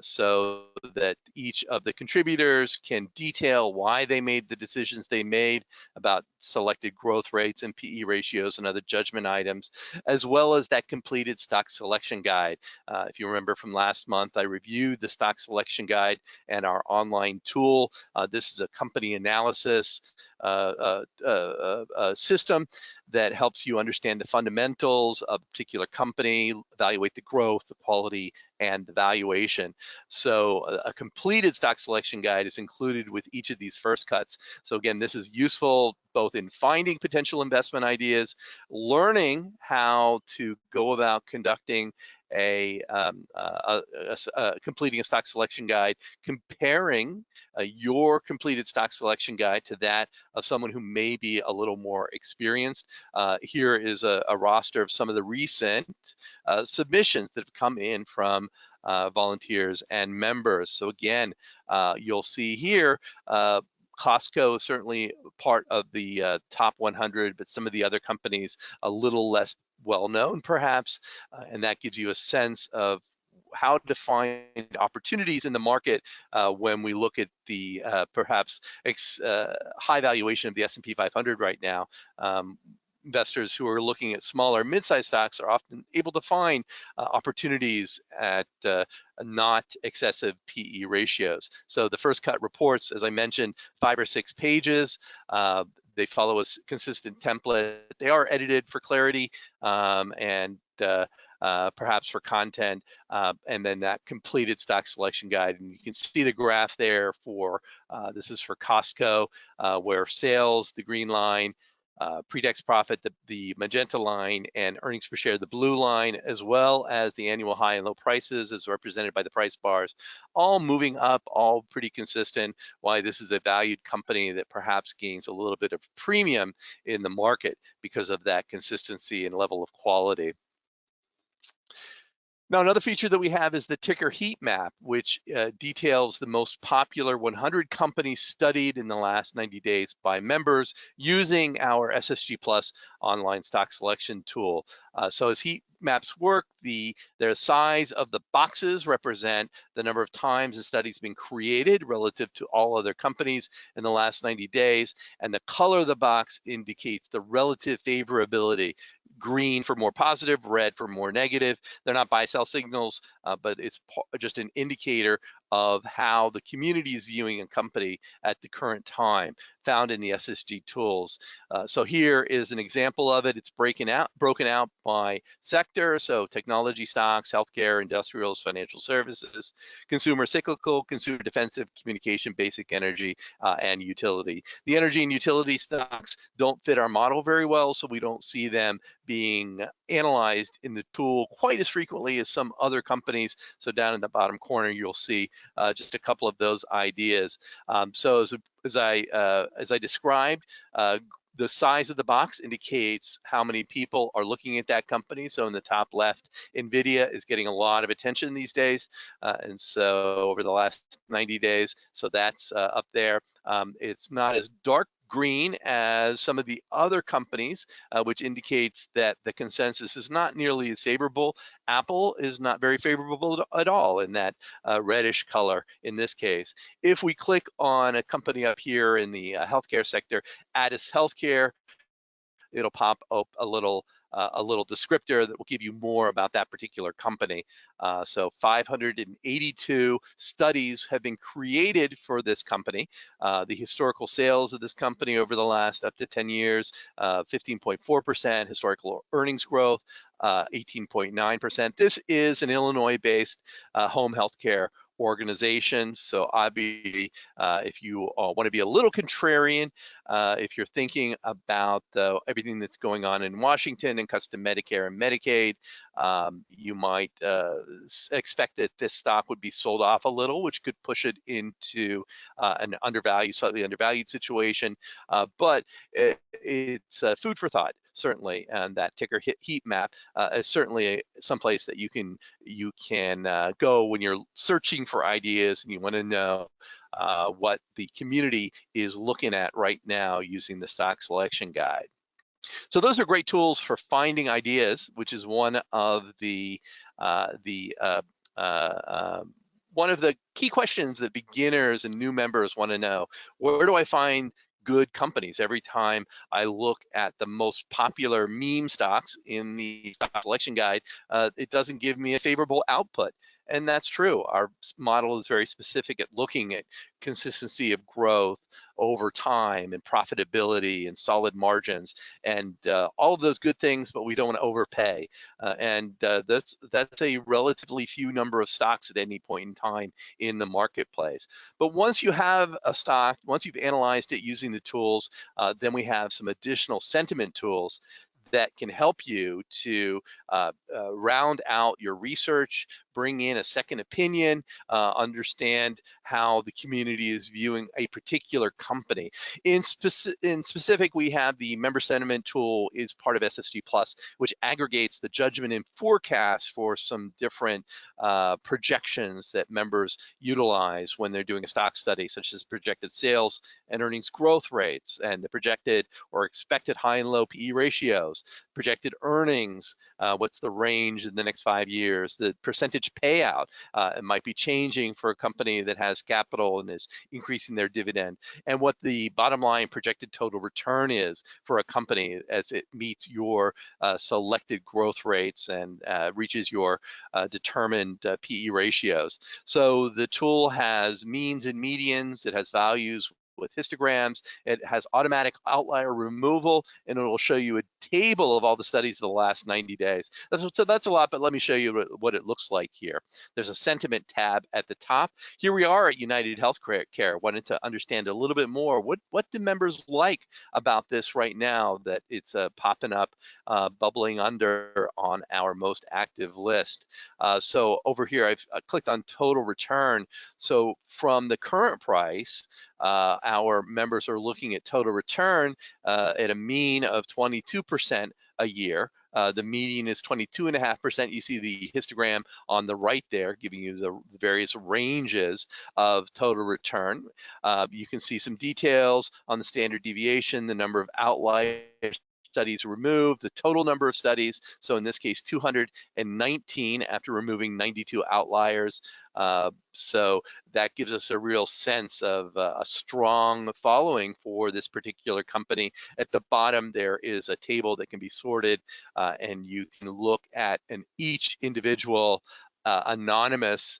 so that each of the contributors can detail why they made the decisions they made about selected growth rates and PE ratios and other judgment items, as well as that completed stock selection guide. If you remember from last month, I reviewed the stock selection guide and our online tool. This is a company analysis system that helps you understand the fundamentals of a particular company, evaluate the growth, the quality, and the valuation. So a completed stock selection guide is included with each of these first cuts. So again, this is useful both in finding potential investment ideas, learning how to go about conducting completing a stock selection guide, comparing your completed stock selection guide to that of someone who may be a little more experienced. Here is a roster of some of the recent submissions that have come in from volunteers and members. So again, you'll see here, Costco is certainly part of the top 100, but some of the other companies a little less well-known perhaps, and that gives you a sense of how to find opportunities in the market when we look at the perhaps high valuation of the S&P 500 right now. Investors who are looking at smaller mid-sized stocks are often able to find opportunities at not excessive PE ratios. So the first cut reports, as I mentioned, 5 or 6 pages. They follow a consistent template. They are edited for clarity and perhaps for content, and then that completed stock selection guide. And you can see the graph there for, this is for Costco, where sales, the green line, pre-tax profit, the magenta line, and earnings per share, the blue line, as well as the annual high and low prices as represented by the price bars, all moving up, all pretty consistent. Why this is a valued company that perhaps gains a little bit of premium in the market because of that consistency and level of quality. Now, another feature that we have is the ticker heat map, which details the most popular 100 companies studied in the last 90 days by members using our SSGPlus online stock selection tool. So as heat maps work, the size of the boxes represent the number of times the study's been created relative to all other companies in the last 90 days, and the color of the box indicates the relative favorability. Green for more positive, red for more negative. They're not buy-sell signals, but it's just an indicator of how the community is viewing a company at the current time, found in the SSG tools. So here is an example of it. It's broken out by sector, so technology stocks, healthcare, industrials, financial services, consumer cyclical, consumer defensive, communication, basic energy, and utility. The energy and utility stocks don't fit our model very well, so we don't see them being analyzed in the tool quite as frequently as some other companies. So down in the bottom corner, you'll see just a couple of those ideas. So as I described, the size of the box indicates how many people are looking at that company. So in the top left, NVIDIA is getting a lot of attention these days. And so over the last 90 days, so that's up there. It's not as dark green as some of the other companies, which indicates that the consensus is not nearly as favorable. Apple is not very favorable at all in that reddish color in this case. If we click on a company up here in the healthcare sector, Addus Healthcare, it'll pop up a little descriptor that will give you more about that particular company. So 582 studies have been created for this company. The historical sales of this company over the last up to 10 years, 15.4%, historical earnings growth, 18.9%. This is an Illinois-based home healthcare organizations. So obviously, if you want to be a little contrarian, if you're thinking about everything that's going on in Washington and custom Medicare and Medicaid, you might expect that this stock would be sold off a little, which could push it into an undervalued, slightly undervalued situation. But it's food for thought, certainly, and that ticker heat map is certainly someplace that you can go when you're searching for ideas and you want to know what the community is looking at right now using the stock selection guide. So those are great tools for finding ideas, which is one of the key questions that beginners and new members want to know. Where do I find good companies? Every time I look at the most popular meme stocks in the stock selection guide, it doesn't give me a favorable output. And that's true. Our model is very specific at looking at consistency of growth over time and profitability and solid margins and all of those good things, but we don't want to overpay. That's a relatively few number of stocks at any point in time in the marketplace. But once you have a stock, once you've analyzed it using the tools, then we have some additional sentiment tools that can help you to round out your research, bring in a second opinion, understand how the community is viewing a particular company. In specific, we have the member sentiment tool is part of SSGPlus, which aggregates the judgment and forecast for some different projections that members utilize when they're doing a stock study, such as projected sales and earnings growth rates, and the projected or expected high and low PE ratios, projected earnings, what's the range in the next 5 years, the percentage payout, it might be changing for a company that has capital and is increasing their dividend, and what the bottom line projected total return is for a company as it meets your selected growth rates and reaches your determined PE ratios. So the tool has means and medians, it has values with histograms, it has automatic outlier removal, and it will show you a table of all the studies of the last 90 days. So that's a lot, but let me show you what it looks like here. There's a sentiment tab at the top. Here we are at United Healthcare, wanted to understand a little bit more. What do members like about this right now that it's popping up, bubbling under on our most active list? So over here, I've clicked on total return. So from the current price, our members are looking at total return at a mean of 22% a year. The median is 22.5%. You see the histogram on the right there, giving you the various ranges of total return. You can see some details on the standard deviation, the number of outliers, studies removed, the total number of studies. So in this case, 219 after removing 92 outliers. So that gives us a real sense of a strong following for this particular company. At the bottom, there is a table that can be sorted, and you can look at each individual anonymous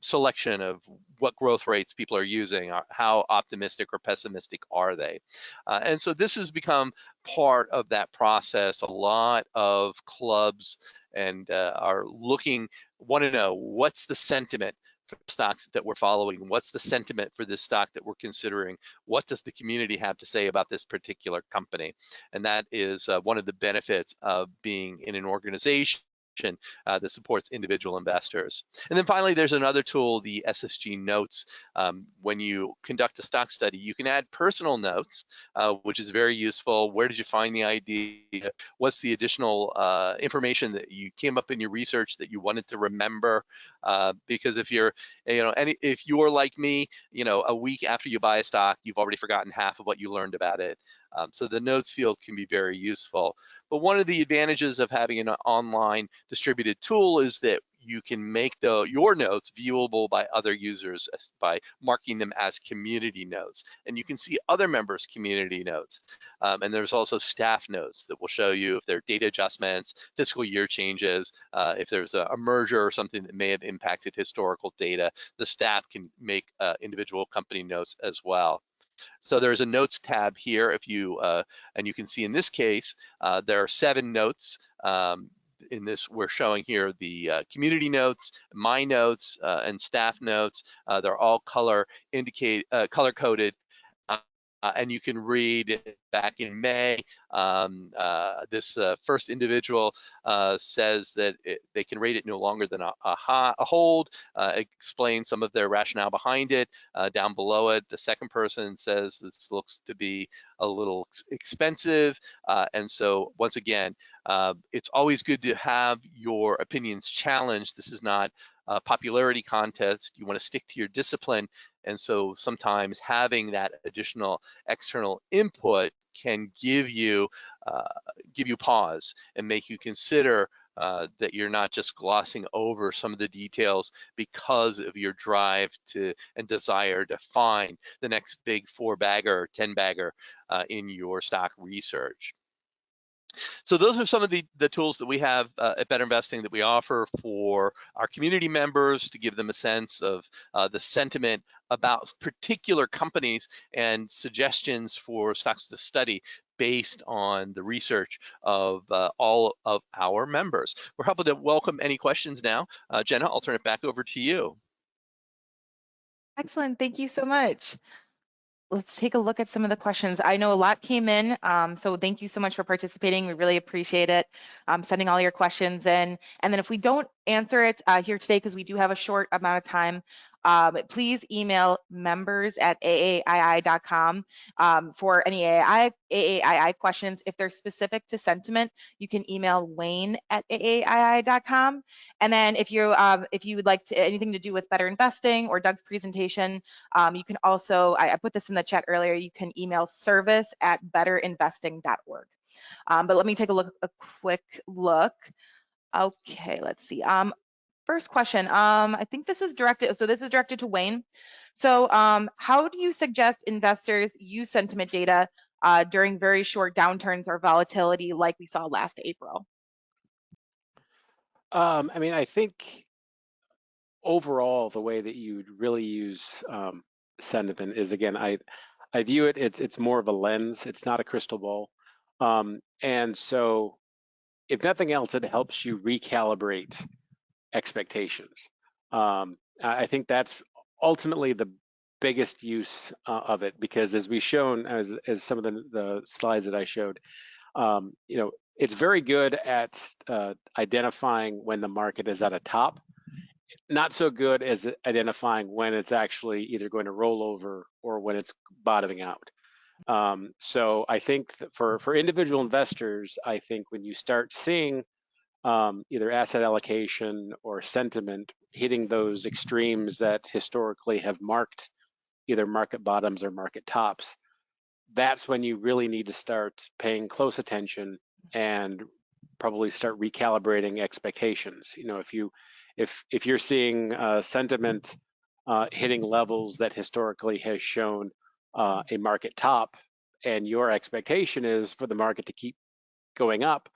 selection of what growth rates people are using, how optimistic or pessimistic are they. And so this has become part of that process. A lot of clubs and want to know what's the sentiment for stocks that we're following, what's the sentiment for this stock that we're considering, what does the community have to say about this particular company. And that is one of the benefits of being in an organization that supports individual investors. And then finally, there's another tool, the SSG notes. When you conduct a stock study, you can add personal notes, which is very useful. Where did you find the idea? What's the additional information that you came up in your research that you wanted to remember? Because if you're, if you're like me, a week after you buy a stock, you've already forgotten half of what you learned about it. So the notes field can be very useful. But one of the advantages of having an online distributed tool is that you can make your notes viewable by other users by marking them as community notes. And you can see other members' community notes. And there's also staff notes that will show you if there are data adjustments, fiscal year changes, if there's a merger or something that may have impacted historical data. The staff can make individual company notes as well. So there's a notes tab here. If you and you can see in this case there are 7 notes. in this, we're showing here the community notes, my notes, and staff notes. They're all color coded. And you can read back in May, this first individual says that they can rate it no longer than a hold, explain some of their rationale behind it. Down below it, the second person says this looks to be a little expensive. And so once again, it's always good to have your opinions challenged. This is not a popularity contest. You want to stick to your discipline. And so sometimes having that additional external input can give you pause and make you consider that you're not just glossing over some of the details because of your drive to and desire to find the next big 4-bagger or 10-bagger in your stock research. So those are some of the tools that we have at Better Investing that we offer for our community members to give them a sense of the sentiment about particular companies and suggestions for stocks to study based on the research of all of our members. We're happy to welcome any questions now. Jenna, I'll turn it back over to you. Excellent. Thank you so much. Let's take a look at some of the questions. I know a lot came in, so thank you so much for participating. We really appreciate it. Sending all your questions in. And then if we don't answer it here today, because we do have a short amount of time, please email members@AAII.com for any AAII questions. If they're specific to sentiment, you can email Wayne@AAII.com. And then if you would like anything to do with Better Investing or Doug's presentation, you can also, I put this in the chat earlier, you can email service@betterinvesting.org. But let me take a quick look. Okay, let's see. First question, I think this is directed to Wayne. So how do you suggest investors use sentiment data during very short downturns or volatility like we saw last April? I mean, I think overall, the way that you'd really use sentiment is, again, I view it's more of a lens. It's not a crystal ball. And so if nothing else, it helps you recalibrate expectations. I think that's ultimately the biggest use of it, because as we've shown, as some of the slides that I showed, it's very good at identifying when the market is at a top, not so good as identifying when it's actually either going to roll over or when it's bottoming out. So I think that for individual investors, I think when you start seeing either asset allocation or sentiment hitting those extremes that historically have marked either market bottoms or market tops, that's when you really need to start paying close attention and probably start recalibrating expectations. If you're seeing sentiment hitting levels that historically has shown a market top, and your expectation is for the market to keep going up,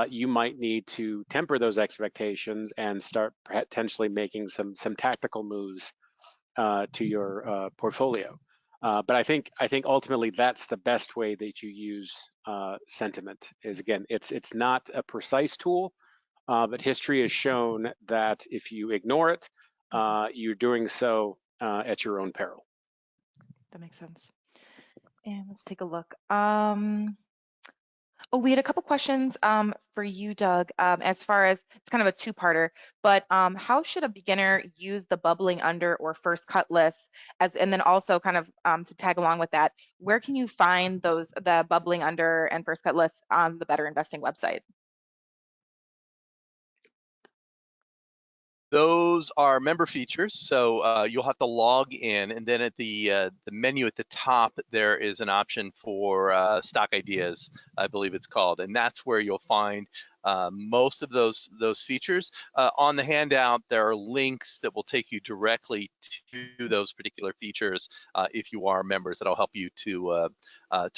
you might need to temper those expectations and start potentially making some tactical moves to your portfolio. But I think ultimately that's the best way that you use sentiment. Is, again, it's not a precise tool, but history has shown that if you ignore it, you're doing so at your own peril. That makes sense. And let's take a look. We had a couple questions for you, Doug, as far as, it's kind of a two-parter, but how should a beginner use the bubbling under or first cut list? And then also kind of to tag along with that, where can you find the bubbling under and first cut lists on the Better Investing website? Those are member features, so you'll have to log in, and then at the menu at the top, there is an option for stock ideas, I believe it's called, and that's where you'll find most of those features. On the handout, there are links that will take you directly to those particular features if you are members. That'll help you to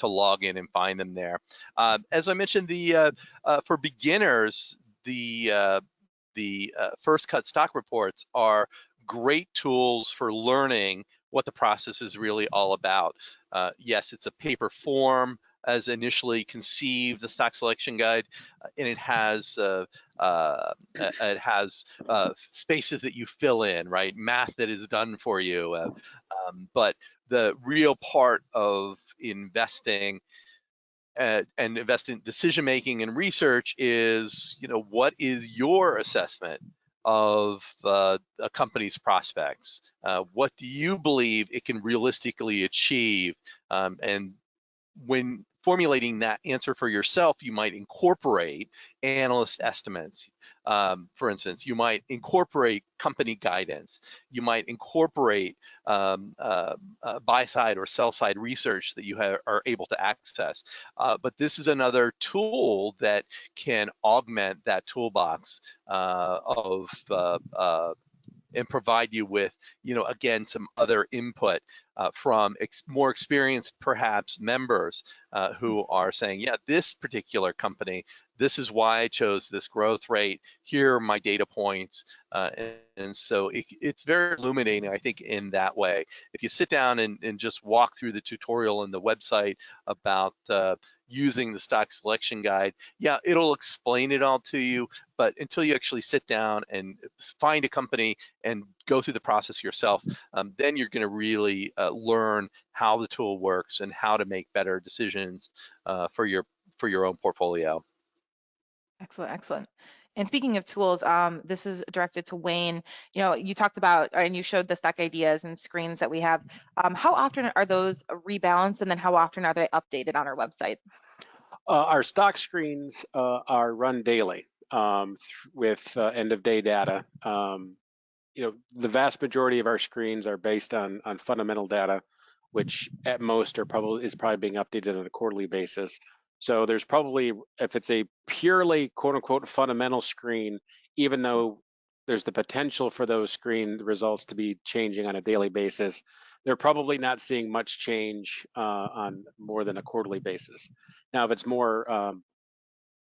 log in and find them there. As I mentioned, for beginners, the first cut stock reports are great tools for learning what the process is really all about. Yes, it's a paper form. as initially conceived the stock selection guide, and it has spaces that you fill in, right? Math that is done for you. But the real part of investing and investing decision making and research is, what is your assessment of a company's prospects? What do you believe it can realistically achieve? And when formulating that answer for yourself, you might incorporate analyst estimates. For instance, you might incorporate company guidance. You might incorporate buy side or sell side research that you are able to access. But this is another tool that can augment that toolbox and provide you with, again, some other input from more experienced, perhaps, members who are saying, yeah, this particular company, this is why I chose this growth rate. Here are my data points. And so it's very illuminating, I think, in that way. If you sit down and just walk through the tutorial on the website about using the stock selection guide, yeah, it'll explain it all to you, but until you actually sit down and find a company and go through the process yourself, then you're going to really learn how the tool works and how to make better decisions for your own portfolio. Excellent, excellent. And speaking of tools, this is directed to Wayne. You talked about, and you showed the stock ideas and screens that we have. How often are those rebalanced, and then how often are they updated on our website? Our stock screens are run daily with end of day data. The vast majority of our screens are based on fundamental data, which at most is probably being updated on a quarterly basis. So there's probably, if it's a purely quote unquote fundamental screen, even though there's the potential for those screen results to be changing on a daily basis, they're probably not seeing much change on more than a quarterly basis. Now, if it's more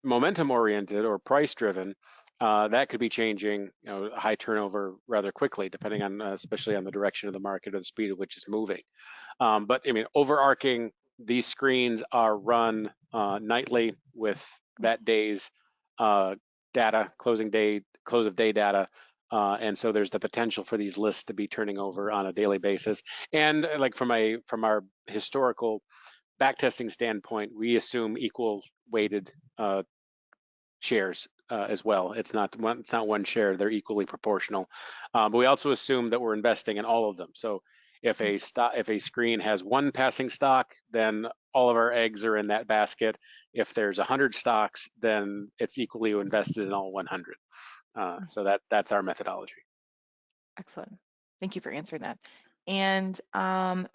momentum oriented or price driven, that could be changing, high turnover rather quickly, depending on, especially on the direction of the market or the speed at which it's moving. But I mean, overarching, these screens are run nightly with that day's data, close of day data. And so there's the potential for these lists to be turning over on a daily basis. And like from our historical backtesting standpoint, we assume equal weighted shares as well. It's not one share; they're equally proportional. But we also assume that we're investing in all of them. So if a screen has one passing stock, then all of our eggs are in that basket. If there's 100 stocks, then it's equally invested in all 100. So that's our methodology. Excellent. Thank you for answering that. And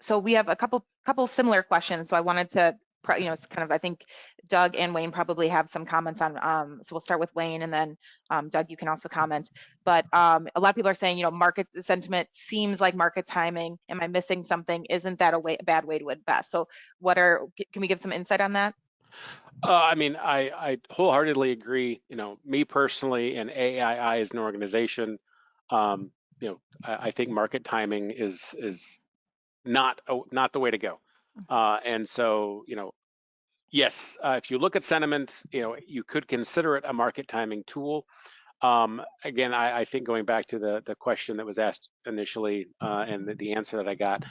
so we have a couple similar questions. So I wanted to, I think Doug and Wayne probably have some comments on. So we'll start with Wayne, and then Doug, you can also comment. But a lot of people are saying, market sentiment seems like market timing. Am I missing something? Isn't that a bad way to invest? So can we give some insight on that? I mean, I wholeheartedly agree. Me personally and AAII as an organization, I think market timing is not the way to go. And so, yes, if you look at sentiment, you could consider it a market timing tool. Again, I think going back to the question that was asked initially and the answer that I got,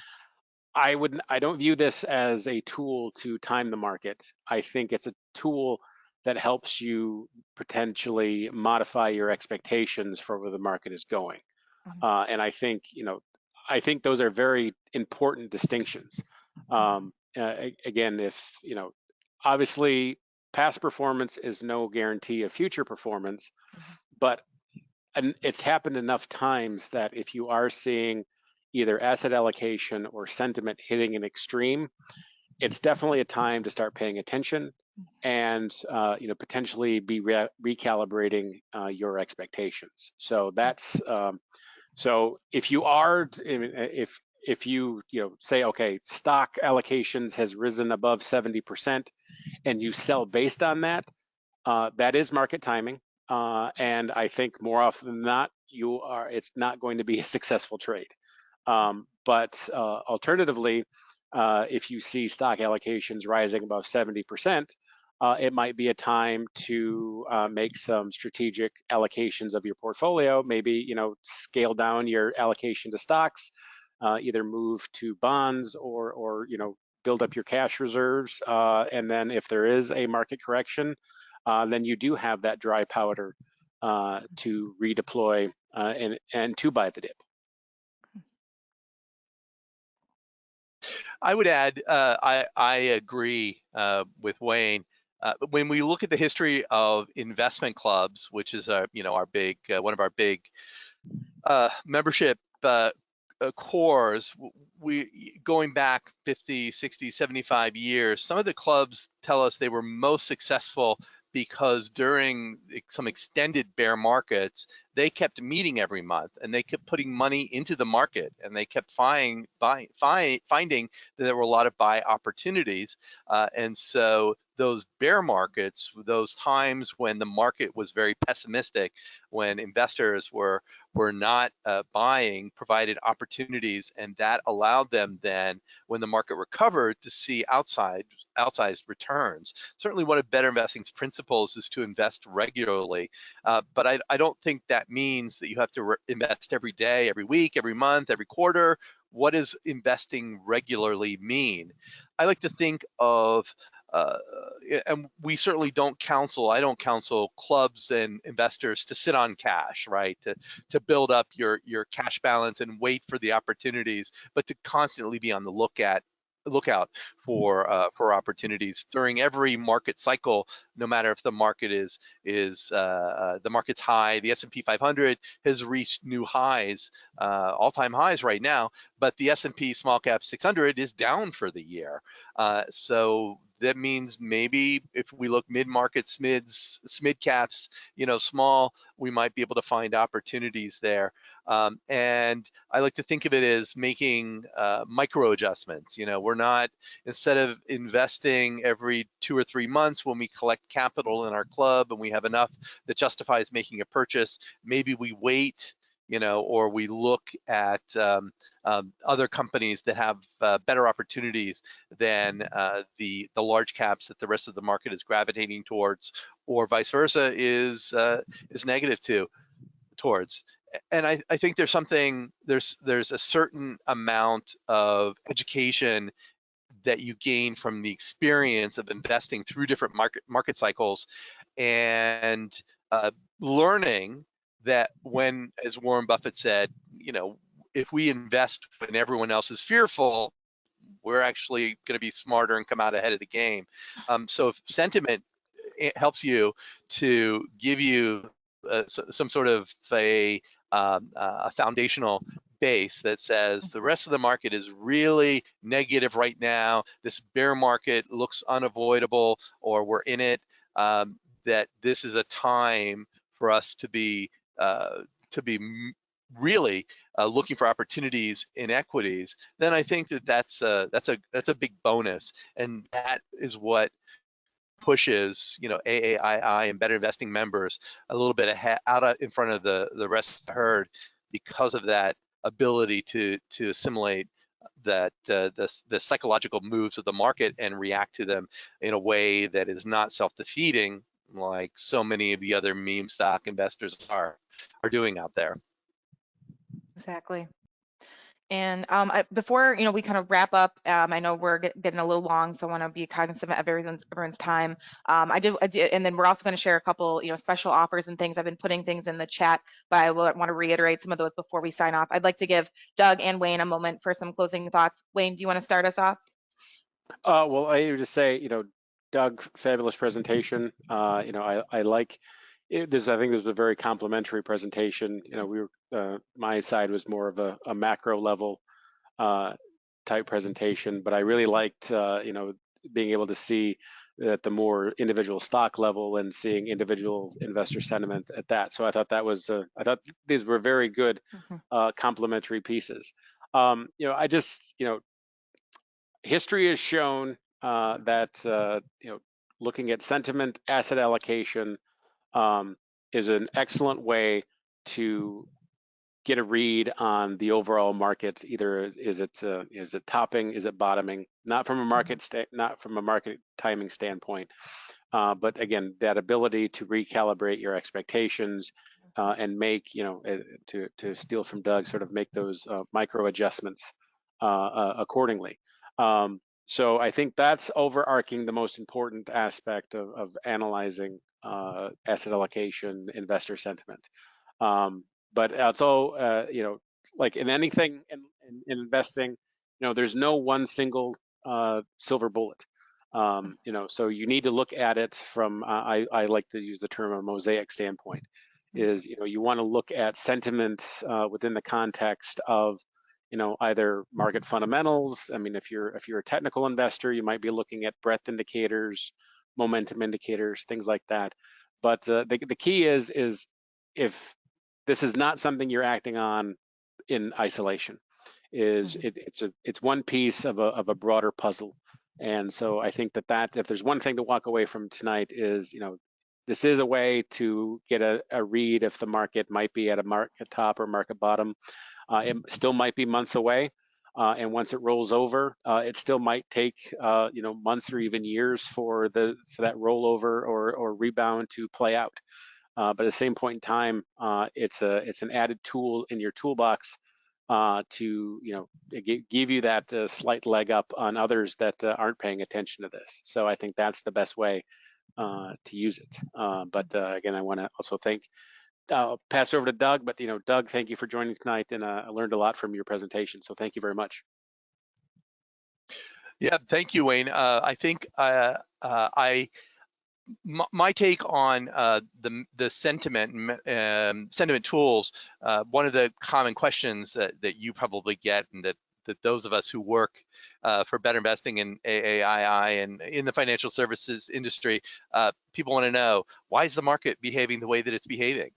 I don't view this as a tool to time the market. I think it's a tool that helps you potentially modify your expectations for where the market is going. And I think, those are very important distinctions. Again, if, obviously past performance is no guarantee of future performance, but it's happened enough times that if you are seeing either asset allocation or sentiment hitting an extreme, it's definitely a time to start paying attention and potentially be recalibrating your expectations. So that's so if you are, if you say, okay, stock allocations has risen above 70% and you sell based on that, that is market timing. And I think more often than not, it's not going to be a successful trade. But alternatively, if you see stock allocations rising above 70%, it might be a time to make some strategic allocations of your portfolio. Maybe, scale down your allocation to stocks, either move to bonds or build up your cash reserves. And then if there is a market correction, then you do have that dry powder to redeploy and to buy the dip. I would add, I agree with Wayne. When we look at the history of investment clubs, which is our big one of our big membership cores, we going back 50, 60, 75 years, some of the clubs tell us they were most successful because during some extended bear markets, they kept meeting every month and they kept putting money into the market, and they kept finding that there were a lot of buy opportunities. And so those bear markets, those times when the market was very pessimistic, when investors were not buying, provided opportunities, and that allowed them then, when the market recovered, to see outsized returns. Certainly one of better investing's principles is to invest regularly, but I don't think that means that you have to invest every day, every week, every month, every quarter. What does investing regularly mean? I like to think of and we certainly don't counsel, I don't counsel clubs and investors to sit on cash, right? To build up your cash balance and wait for the opportunities, but to constantly be on the lookout for opportunities during every market cycle. No matter if the market is the market's high, the S&P 500 has reached new highs, all-time highs right now, but the S&P small cap 600 is down for the year. So that means maybe if we look mid-markets, mid caps, small, we might be able to find opportunities there. And I like to think of it as making micro adjustments. We're not, instead of investing every 2 or 3 months when we collect capital in our club and we have enough that justifies making a purchase, maybe we wait, or we look at other companies that have better opportunities than the large caps that the rest of the market is gravitating towards, or vice versa is negative towards. And I think there's a certain amount of education that you gain from the experience of investing through different market cycles, and learning that when, as Warren Buffett said, if we invest when everyone else is fearful, we're actually going to be smarter and come out ahead of the game. So if sentiment helps you to give you some sort of a foundational base that says the rest of the market is really negative right now, this bear market looks unavoidable, or we're in it, that this is a time for us to be really looking for opportunities in equities, then I think that's a big bonus, and that is what pushes AAII and Better Investing members a little bit in front of the rest of the herd, because of that ability to assimilate that the psychological moves of the market and react to them in a way that is not self-defeating, like so many of the other meme stock investors are doing out there. Exactly. And before we kind of wrap up, I know we're getting a little long, so I want to be cognizant of everyone's time. I did, and then we're also going to share a couple special offers and things. I've been putting things in the chat, but I want to reiterate some of those before we sign off. I'd like to give Doug and Wayne a moment for some closing thoughts. Wayne, do you want to start us off? Well, I would just say, Doug, fabulous presentation. I like this. I think this was a very complimentary presentation. My side was more of a macro level type presentation, but I really liked, being able to see at the more individual stock level and seeing individual investor sentiment at that. So I thought I thought these were very good complementary pieces. History has shown that looking at sentiment asset allocation is an excellent way to get a read on the overall markets. Either is it topping, is it bottoming? Not from a market timing standpoint, but again, that ability to recalibrate your expectations and make, to steal from Doug, sort of make those micro adjustments accordingly. So I think that's overarching the most important aspect of analyzing asset allocation, investor sentiment. But also, like in anything in investing, there's no one single silver bullet. So you need to look at it from, I like to use the term a mosaic standpoint, is, you want to look at sentiment within the context of, either market fundamentals. I mean, if you're a technical investor, you might be looking at breadth indicators, momentum indicators, things like that. But the key is if this is not something you're acting on in isolation, it's one piece of a broader puzzle. And so I think that if there's one thing to walk away from tonight is, this is a way to get a read if the market might be at a market top or market bottom. It still might be months away. And once it rolls over, it still might take months or even years for that rollover or rebound to play out. But at the same point in time, it's an added tool in your toolbox to give you that slight leg up on others that aren't paying attention to this. So I think that's the best way to use it. But again, I want to also pass over to Doug. But Doug, thank you for joining tonight, and I learned a lot from your presentation. So thank you very much. Yeah, thank you, Wayne. I think my take on the sentiment tools, one of the common questions that you probably get, and that those of us who work for Better Investing in AAII and in the financial services industry, people want to know, why is the market behaving the way that it's behaving?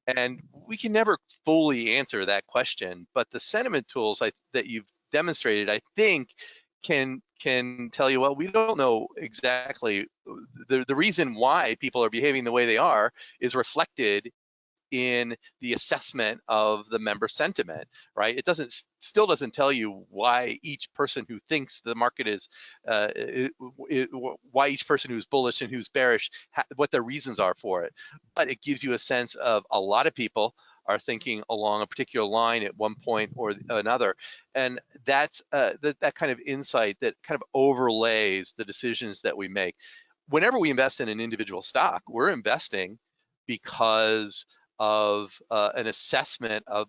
And we can never fully answer that question, but the sentiment tools that you've demonstrated, I think, can tell you, well, we don't know exactly. The reason why people are behaving the way they are is reflected in the assessment of the member sentiment, right? It still doesn't tell you why each person who thinks the market is, why each person who's bullish and who's bearish, what their reasons are for it. But it gives you a sense of a lot of people are thinking along a particular line at one point or another. And that's that kind of insight that kind of overlays the decisions that we make. Whenever we invest in an individual stock, we're investing because of an assessment of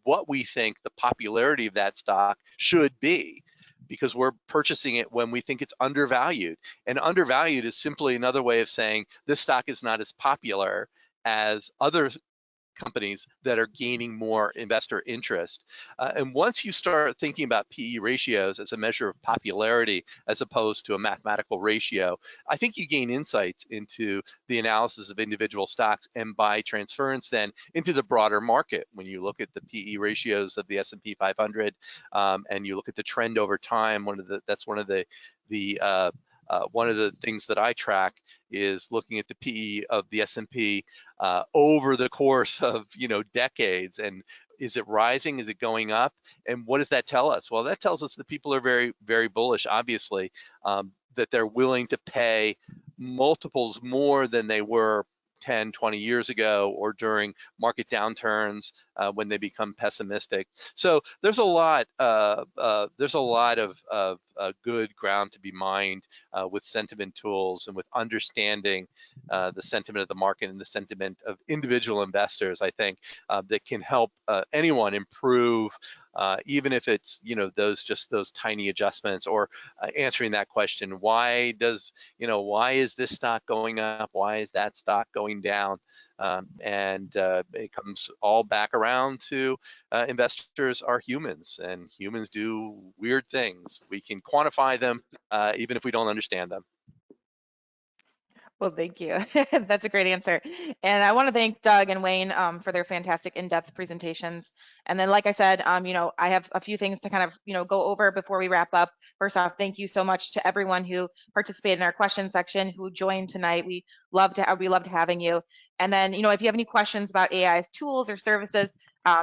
what we think the popularity of that stock should be, because we're purchasing it when we think it's undervalued. And undervalued is simply another way of saying this stock is not as popular as other companies that are gaining more investor interest. And once you start thinking about PE ratios as a measure of popularity as opposed to a mathematical ratio, I think you gain insights into the analysis of individual stocks, and by transference then into the broader market. When you look at the PE ratios of the S&P 500 and you look at the trend over time, that's one of the things that I track is looking at the PE of the S&P over the course of decades, and is it rising, is it going up, and what does that tell us? Well, that tells us that people are very, very bullish, obviously, that they're willing to pay multiples more than they were 10, 20 years ago, or during market downturns when they become pessimistic. So there's a lot of good ground to be mined with sentiment tools and with understanding the sentiment of the market and the sentiment of individual investors, I think, that can help anyone improve, even if it's those tiny adjustments, or answering that question, why is this stock going up, why is that stock going down? And it comes all back around to investors are humans, and humans do weird things. We can quantify them even if we don't understand them. Well, thank you. That's a great answer. And I want to thank Doug and Wayne for their fantastic in-depth presentations. And then, like I said, I have a few things to kind of, go over before we wrap up. First off, thank you so much to everyone who participated in our question section, who joined tonight. We loved having you. And then, if you have any questions about AAI's tools or services,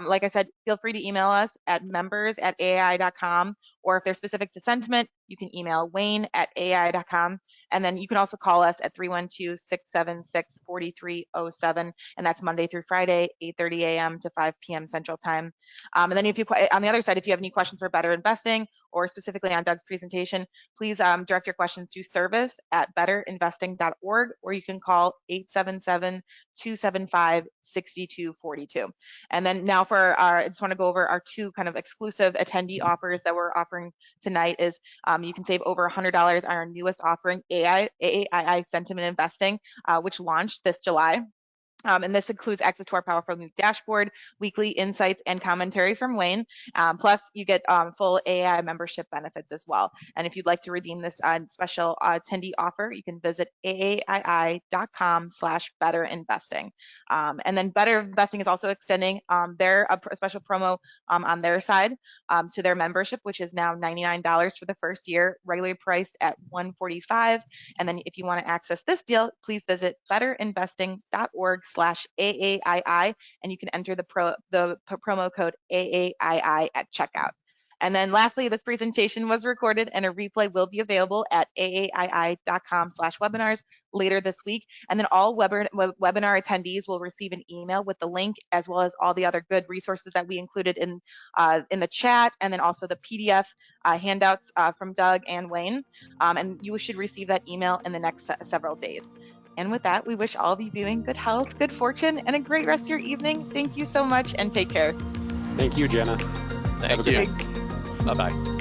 Like I said, feel free to email us at members@aai.com, or if they're specific to sentiment, you can email wayne@aai.com. And then you can also call us at 312-676-4307, and that's Monday through Friday, 8:30 a.m. to 5 p.m. Central Time. And then if you, on the other side, if you have any questions for Better Investing or specifically on Doug's presentation, please direct your questions to service@betterinvesting.org, or you can call 877-275-6242. And then now for our, I just want to go over our two kind of exclusive attendee offers that we're offering tonight. Is you can save over $100 on our newest offering, AAII Sentiment Investing, which launched this July. And this includes access to our powerful new dashboard, weekly insights, and commentary from Wayne. Plus, you get full AAII membership benefits as well. And if you'd like to redeem this special attendee offer, you can visit AAII.com/betterinvesting. And then Better Investing is also extending a special promo on their side to their membership, which is now $99 for the first year, regularly priced at $145. And then if you want to access this deal, please visit betterinvesting.org/AAII, and you can enter the promo code AAII at checkout. And then lastly, this presentation was recorded and a replay will be available at AAII.com/webinars later this week. And then all webinar attendees will receive an email with the link, as well as all the other good resources that we included in the chat, and then also the PDF handouts from Doug and Wayne. And you should receive that email in the next several days. And with that, we wish all of you viewing good health, good fortune, and a great rest of your evening. Thank you so much, and take care. Thank you, Jenna. Thank you. Bye-bye.